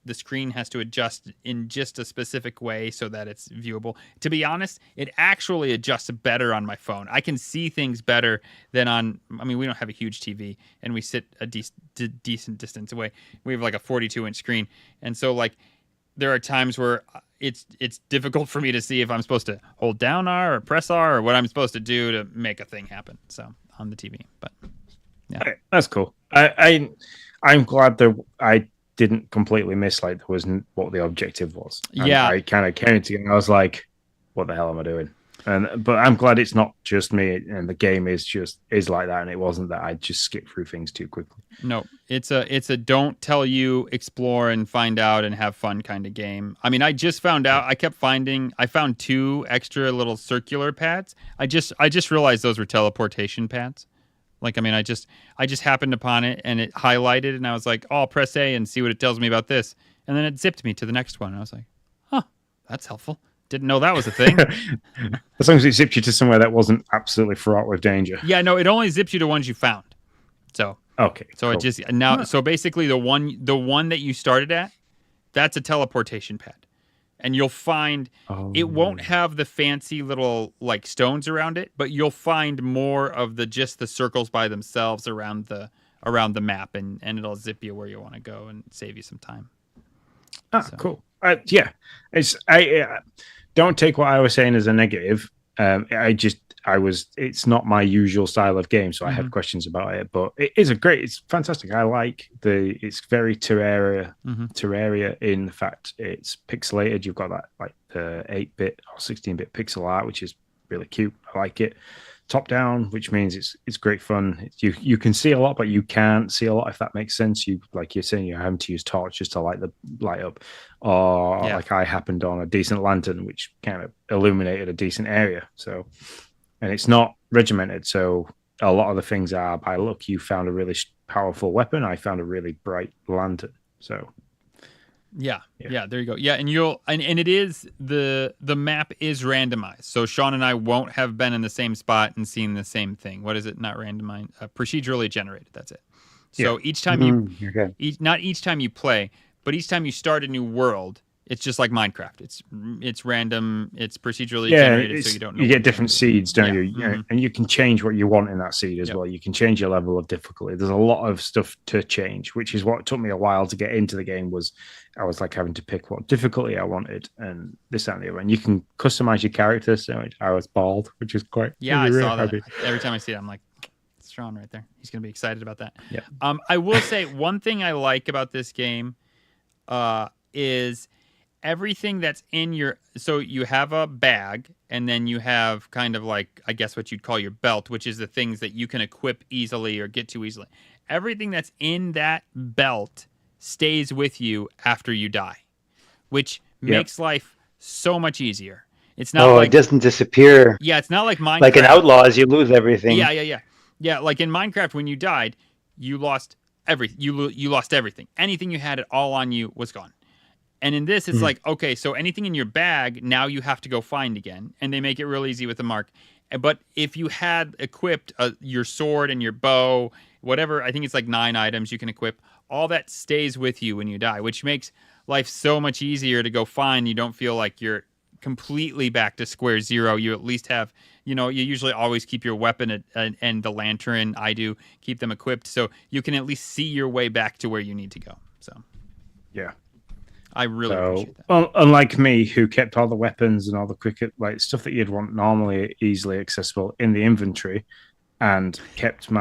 the screen has to adjust in just a specific way so that it's viewable. To be honest, it actually adjusts better on my phone. I can see things better than on. I mean, we don't have a huge TV, and we sit a decent distance away. We have like a 42-inch screen, and so like there are times where it's difficult for me to see if I'm supposed to hold down R or press R or what I'm supposed to do to make a thing happen. So on the TV, but yeah, that's cool. I'm glad that I didn't completely miss like there wasn't what the objective was. And I kind of came into it and I was like, what the hell am I doing? But I'm glad it's not just me, and the game is like that, and it wasn't that I just skipped through things too quickly. No, it's a don't tell you, explore and find out and have fun kind of game. I mean, I just found out. I found 2 extra little circular pads. I just realized those were teleportation pads. Like, I mean, I just happened upon it and it highlighted, and I was like, oh, I'll press A and see what it tells me about this, and then it zipped me to the next one. And I was like, huh, that's helpful. Didn't know that was a thing. As long as it zipped you to somewhere that wasn't absolutely fraught with danger. Yeah, no, it only zips you to ones you found. So okay, so cool. It just now. So basically, the one that you started at, that's a teleportation pad, and you'll find it won't have the fancy little like stones around it, but you'll find more of the circles by themselves around the map, and it'll zip you where you want to go and save you some time. Cool. Yeah, don't take what I was saying as a negative. It's not my usual style of game, so I had questions about it, but it's fantastic. I like it's very Terraria in the fact it's pixelated. You've got that like the 8-bit or 16-bit pixel art, which is really cute. I like it. Top down, which means it's great fun. You can see a lot, but you can't see a lot, if that makes sense. Like you're saying, you're having to use torch just to light up, or like I happened on a decent lantern, which kind of illuminated a decent area. So, and it's not regimented, so a lot of the things are by look. You found a really powerful weapon. I found a really bright lantern. So. Yeah, there you go. Yeah, and it is the map is randomized. So Sean and I won't have been in the same spot and seen the same thing. What is it? Not randomized, procedurally generated. That's it. So each time not each time you play, but each time you start a new world, it's just like Minecraft. It's random. It's procedurally generated, so you don't know. You get different seeds, don't you? And you can change what you want in that seed as well. You can change your level of difficulty. There's a lot of stuff to change, which is what took me a while to get into the game. I was like having to pick what difficulty I wanted, and this and the other. And you can customize your character. So I was bald, which is quite I saw that. Every time I see it, I'm like, it's Sean right there. He's gonna be excited about that. Yeah. I will say one thing I like about this game, is everything that's in so you have a bag, and then you have kind of like, I guess what you'd call your belt, which is the things that you can equip easily or get to easily. Everything that's in that belt stays with you after you die, which makes life so much easier. It's not it doesn't disappear. Yeah, it's not like Minecraft. Like in Outlaws, you lose everything. Yeah, like in Minecraft, when you died, you lost everything. You lost everything. Anything you had it all on you was gone. And in this, it's like, okay, so anything in your bag, now you have to go find again. And they make it real easy with the mark. But if you had equipped your sword and your bow, whatever, I think it's like 9 items you can equip, all that stays with you when you die, which makes life so much easier to go find. You don't feel like you're completely back to square zero. You at least have, you usually always keep your weapon and the lantern, I do, keep them equipped. So you can at least see your way back to where you need to go. So, yeah. I really appreciate that. Unlike me, who kept all the weapons and all the quick stuff that you'd want normally easily accessible in the inventory, and kept in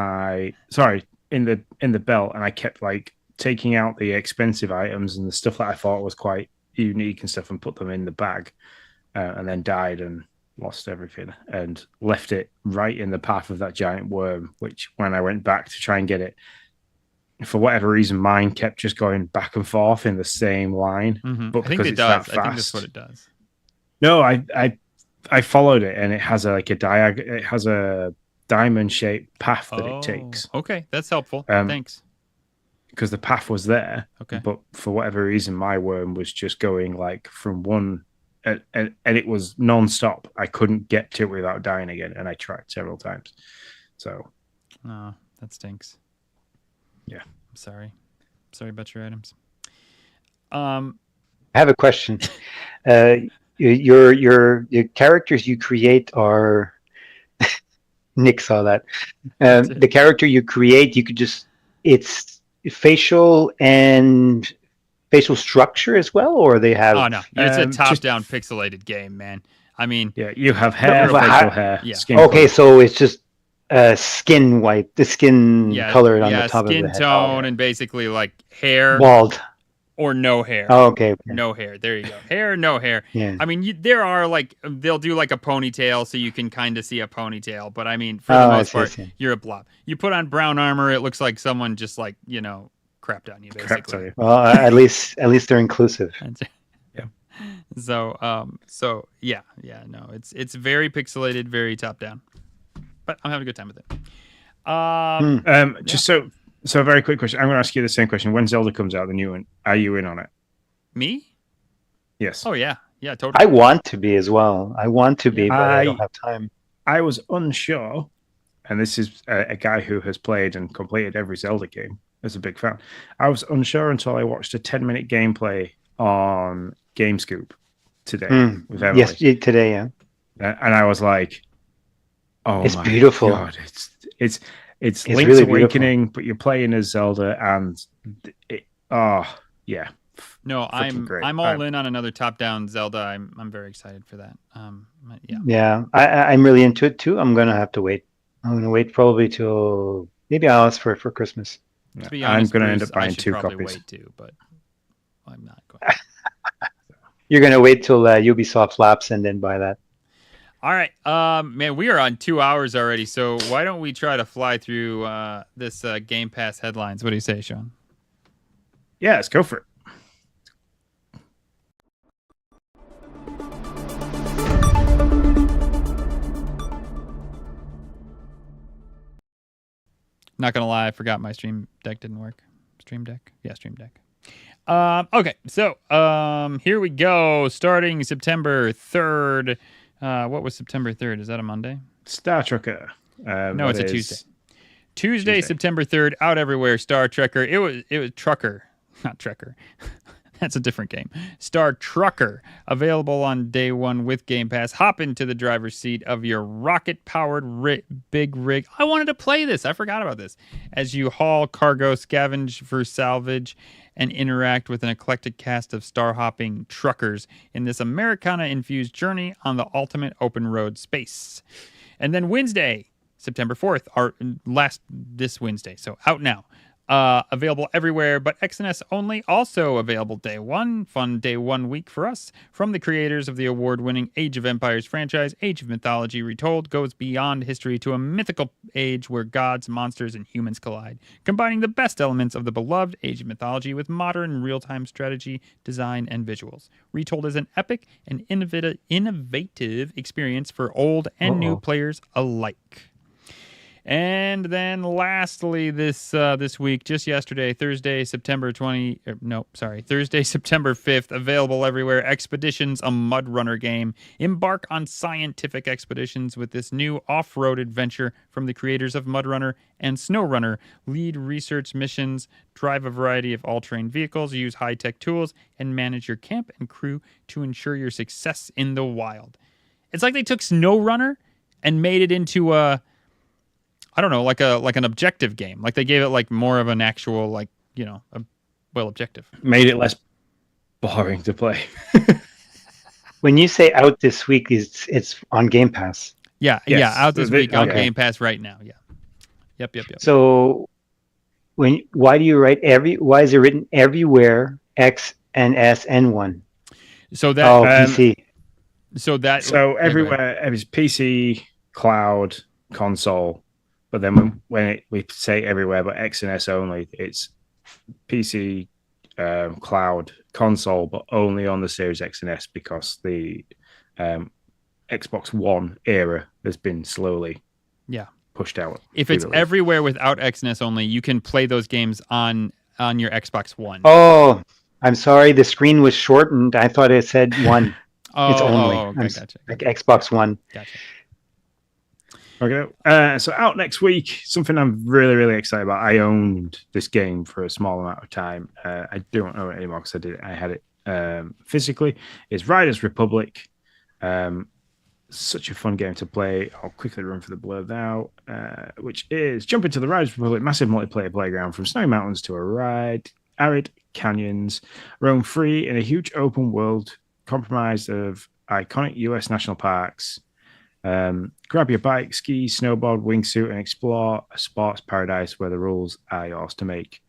the belt, and I kept like taking out the expensive items and the stuff that I thought was quite unique and stuff and put them in the bag, and then died and lost everything and left it right in the path of that giant worm, which when I went back to try and get it, for whatever reason, mine kept just going back and forth in the same line. But I think because it it's does. that fast, I think that's what it does. No, I followed it, and it has it has a diamond shaped path that it takes. Okay, that's helpful. Thanks. Because the path was there, okay, but for whatever reason, my worm was just going like from one, and it was non-stop. I couldn't get to it without dying again, and I tried several times. So, that stinks. Yeah, I'm sorry. Sorry about your items. I have a question. Your characters you create are Nick saw that. The character you create, you could just it's facial and facial structure as well, or they have. Oh no, it's a top-down pixelated game, man. I mean, yeah, you have hair, facial hair, skin. Okay, so it's just skin white, the skin colored on the top of the head. Skin tone and basically like hair, bald. Or no hair. Oh, okay. No hair. There you go. Hair or no hair. Yeah. I mean, there are like, they'll do like a ponytail so you can kind of see a ponytail. But I mean, for the most part, you're a blob. You put on brown armor, it looks like someone just like, crapped on you, basically. Well, at least they're inclusive. Yeah. So, no, it's very pixelated, very top down. But I'm having a good time with it. Just So a very quick question. I'm going to ask you the same question. When Zelda comes out, the new one, are you in on it? Me? Yes. Oh, yeah. Yeah, totally. I want to be as well. I want to be, but I don't have time. I was unsure, and this is a guy who has played and completed every Zelda game as a big fan. I was unsure until I watched a 10-minute gameplay on GameScoop today with Emily. Yes, today, yeah. And I was like, oh, it's my beautiful. God, it's Link's really Awakening, beautiful. but you're playing as Zelda, and yeah. No, I'm all in on another top-down Zelda. I'm very excited for that. Yeah, I'm really into it too. I'm gonna have to wait. I'm gonna wait probably till maybe I'll ask for it for Christmas. To be honest, I'm gonna Bruce, end up buying 2 copies. Wait too, but I'm not going. You're gonna wait till Ubisoft laps and then buy that. All right, man, we are on 2 hours already, so why don't we try to fly through this Game Pass headlines? What do you say, Sean? Yeah, let's go for it. Not gonna lie, I forgot my Stream Deck didn't work. Stream Deck? Yeah, Stream Deck. Okay, so here we go. Starting September 3rd. What was September 3rd? Is that a Monday? Star Trekker. No, it's a Tuesday. Tuesday, September 3rd, out everywhere. Star Trekker. It was Trucker, not Trekker. That's a different game. Star Trucker, available on day one with Game Pass. Hop into the driver's seat of your rocket-powered big rig. I wanted to play this. I forgot about this. As you haul cargo, scavenge for salvage, and interact with an eclectic cast of star-hopping truckers in this Americana-infused journey on the ultimate open road space. And then Wednesday, September 4th, this Wednesday, so out now. Available everywhere but XNS only. Also available day one. Fun day 1 week for us. From the creators of the award-winning Age of Empires franchise, Age of Mythology Retold goes beyond history to a mythical age where gods, monsters, and humans collide, combining the best elements of the beloved Age of Mythology with modern real-time strategy, design, and visuals. Retold is an epic and innovative experience for old and new players alike. And then lastly, this week, just yesterday, Thursday, September 5th, available everywhere, Expeditions, a Mud Runner game. Embark on scientific expeditions with this new off-road adventure from the creators of Mud Runner and Snow Runner. Lead research missions, drive a variety of all-terrain vehicles, use high-tech tools, and manage your camp and crew to ensure your success in the wild. It's like they took Snow Runner and made it into a... I don't know, like an objective game. Like they gave it like more of an actual objective. Made it less boring to play. When you say out this week, it's on Game Pass. Yeah, yes. Out this week on Game Pass right now. Yeah. Yep. So why do you write why is it written everywhere X and S and 1? So that PC. so everywhere it was PC, cloud, console, but then when we say everywhere, but X and S only, it's PC, cloud, console, but only on the Series X and S because the Xbox One era has been slowly pushed out. If it's everywhere without XNS only, you can play those games on your Xbox One. Oh, I'm sorry. The screen was shortened. I thought it said one. It's only. Okay, gotcha. Like Xbox One. Gotcha. Okay. So out next week, something I'm really, really excited about. I owned this game for a small amount of time. I don't own it anymore because I had it physically. It's Riders Republic. Such a fun game to play. I'll quickly run for the blurb now, which is jump into the Riders Republic massive multiplayer playground from snowy mountains to arid canyons. Roam free in a huge open world comprised of iconic US national parks. Grab your bike, ski, snowboard, wingsuit, and explore a sports paradise where the rules are yours to make.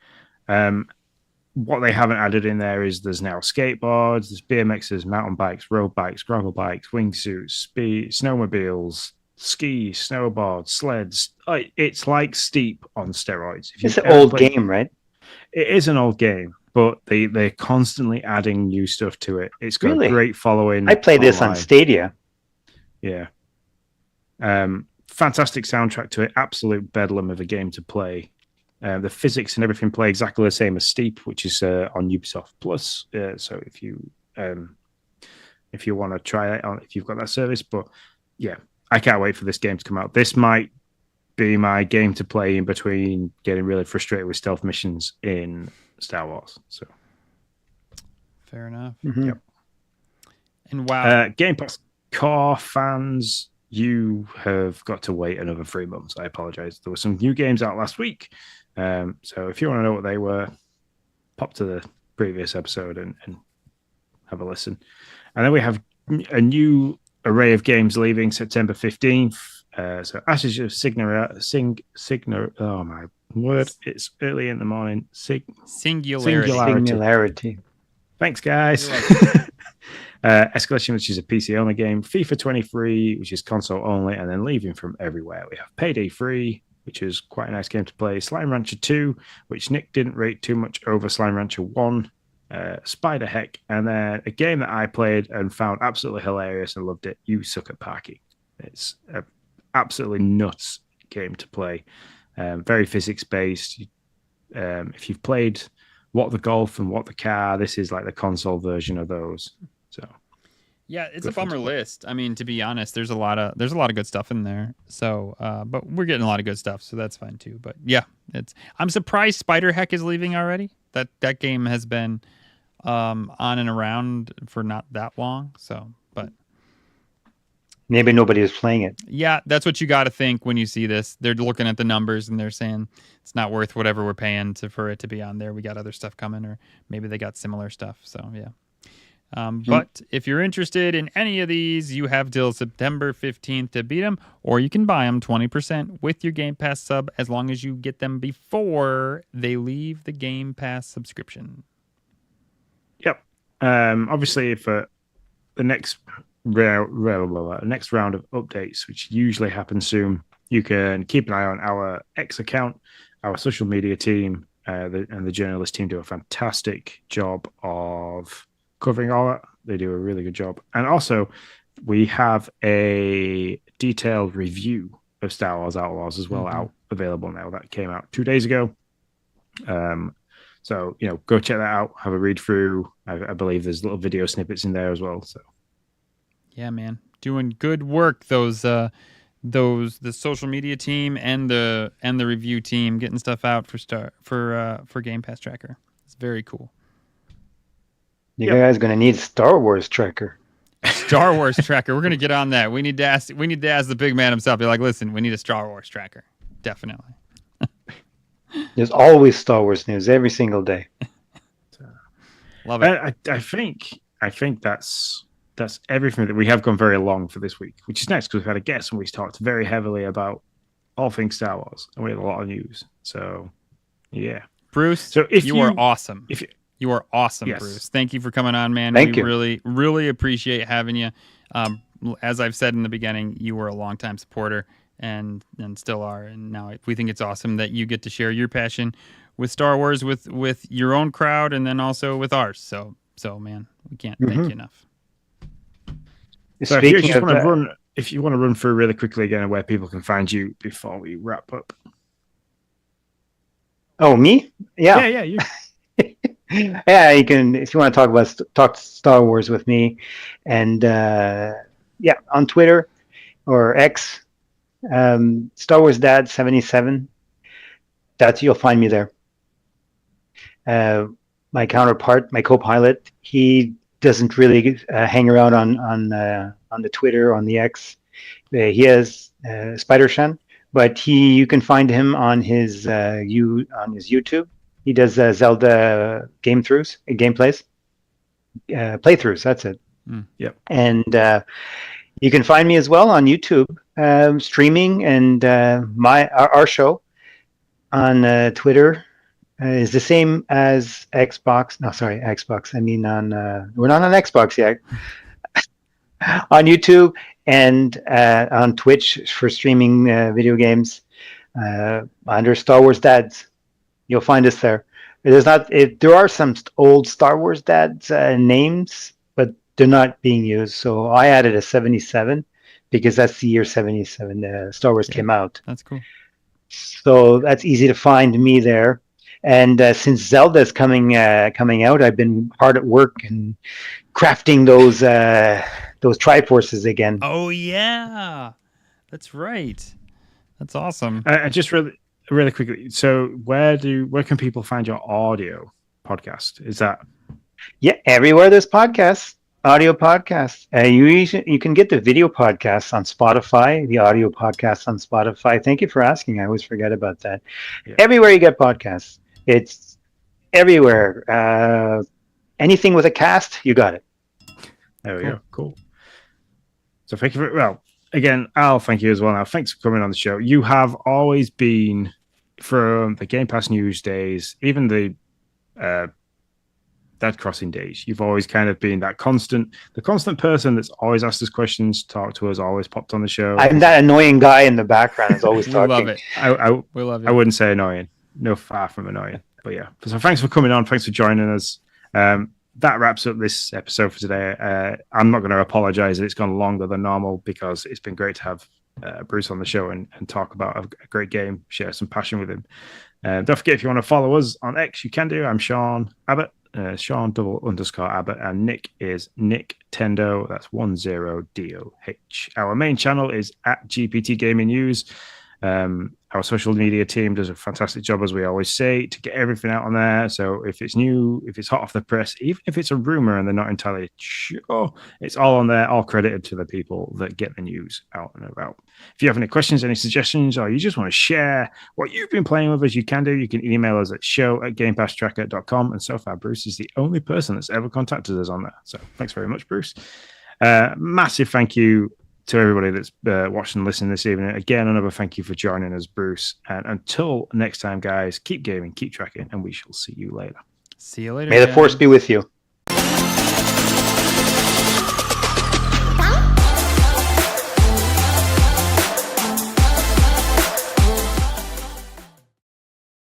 What they haven't added in there is there's now skateboards, there's BMXs, mountain bikes, road bikes, gravel bikes, wingsuits, speed, snowmobiles, ski, snowboards, sleds. It's like Steep on steroids. It's an old game, right? It is an old game, but they're constantly adding new stuff to it. It's got a great following. I played this on Stadia. Yeah. Fantastic soundtrack to it. Absolute bedlam of a game to play. The physics and everything play exactly the same as Steep, which is on Ubisoft Plus. So if you want to try it on, if you've got that service, but yeah, I can't wait for this game to come out. This might be my game to play in between getting really frustrated with stealth missions in Star Wars. So fair enough. Mm-hmm. Yep. And wow, Game Pass core fans, you have got to wait another 3 months. I apologize. There were some new games out last week. So if you want to know what they were, pop to the previous episode and have a listen. And then we have a new array of games leaving September 15th. So Ashes of oh my word, it's early in the morning. Singularity. Thanks, guys. Escalation, which is a PC only game. FIFA 23, which is console only, and then leaving from everywhere. We have Payday 3, which is quite a nice game to play. Slime Rancher 2, which Nick didn't rate too much over Slime Rancher 1. Spider Heck, and then a game that I played and found absolutely hilarious and loved it. You Suck at Parking. It's an absolutely nuts game to play. Very physics based. If you've played What the Golf and What the Car, this is like the console version of those. So yeah, it's a bummer list. I mean, to be honest, there's a lot of good stuff in there. So, but we're getting a lot of good stuff, so that's fine too. But yeah, I'm surprised Spider Heck is leaving already. That game has been on and around for not that long. So, but maybe nobody is playing it. Yeah, that's what you got to think when you see this. They're looking at the numbers and they're saying it's not worth whatever we're paying for it to be on there. We got other stuff coming, or maybe they got similar stuff. So yeah. But if you're interested in any of these, you have till September 15th to beat them, or you can buy them 20% with your Game Pass sub as long as you get them before they leave the Game Pass subscription. Yep. Obviously, for the next next round of updates, which usually happens soon, you can keep an eye on our X account. Our social media team and the journalist team do a fantastic job of covering all that. They do a really good job. And also, we have a detailed review of Star Wars Outlaws as well out available now. That came out 2 days ago. So, go check that out. Have a read through. I believe there's little video snippets in there as well. So, yeah, man, doing good work. The social media team and the review team getting stuff out for Game Pass Tracker. It's very cool. You guys going to need Star Wars Tracker. Star Wars Tracker. We're going to get on that. We need to ask the big man himself. Be like, listen, we need a Star Wars Tracker. Definitely. There's always Star Wars news every single day. Love it. I think that's everything. That we have gone very long for this week, which is nice because we've had a guest and we talked very heavily about all things Star Wars, and we had a lot of news. So, yeah, Bruce. So if you are awesome. You are awesome, Yes. Bruce. Thank you for coming on, man. Thank we you. really, really appreciate having you. As I've said in the beginning, you were a longtime supporter and still are. And now we think it's awesome that you get to share your passion with Star Wars with your own crowd and then also with ours. So man, we can't thank you enough. So if you want to run through really quickly again where people can find you before we wrap up. Oh, me? Yeah. Yeah, you. Yeah, you can, if you want to talk Star Wars with me, and on Twitter or X, Star Wars Dad 77. You'll find me there. My counterpart, my co-pilot, he doesn't really hang around on the Twitter, on the X. He has Spider-Shan, but you can find him on his YouTube. He does Zelda playthroughs. That's it. Yep. And you can find me as well on YouTube, streaming, and our show on Twitter is the same as Xbox. No, sorry, Xbox. I mean, we're not on Xbox yet. On YouTube and on Twitch for streaming video games under Star Wars Dads. You'll find us there. There are some old Star Wars Dads names, but they're not being used. So I added a 77 because that's the year 77 Star Wars came out. That's cool. So that's easy to find me there. And since Zelda's coming out, I've been hard at work and crafting those Triforces again. Oh yeah, that's right. That's awesome. Just really quickly. So where can people find your audio podcast? Is that? Yeah, everywhere there's podcasts, audio podcasts. You can get the video podcasts on Spotify, the audio podcasts on Spotify. Thank you for asking. I always forget about that. Yeah. Everywhere you get podcasts, it's everywhere. Anything with a cast, you got it. There we go. Cool. So thank you again, Al, thank you as well. Now, thanks for coming on the show. You have always been, from the Game Pass news days, even the Dead Crossing days, you've always kind of been the constant person that's always asked us questions, talked to us, always popped on the show. I'm that annoying guy in the background who's always talking. We love it. We love it. I wouldn't say annoying. No, far from annoying. But yeah. So thanks for coming on. Thanks for joining us. That wraps up this episode for today. I'm not going to apologize that it's gone longer than normal because it's been great to have Bruce on the show and talk about a great game, share some passion with him. Don't forget, if you want to follow us on X, you can do. I'm Sean Abbott, Sean_Abbott, and Nick is Nick Tendo. That's 10DOH. Our main channel is at GPT Gaming News. Our social media team does a fantastic job, as we always say, to get everything out on there. So if it's new, if it's hot off the press, even if it's a rumor and they're not entirely sure, it's all on there, all credited to the people that get the news out and about. If you have any questions, any suggestions, or you just want to share what you've been playing with us, you can do. You can email us at show@gamepasstracker.com. And so far, Bruce is the only person that's ever contacted us on there. So thanks very much, Bruce. Massive thank you to everybody that's watched and listened this evening. Again, another thank you for joining us, Bruce. And until next time, guys, keep gaming, keep tracking, and we shall see you later. See you later. May the Force be with you.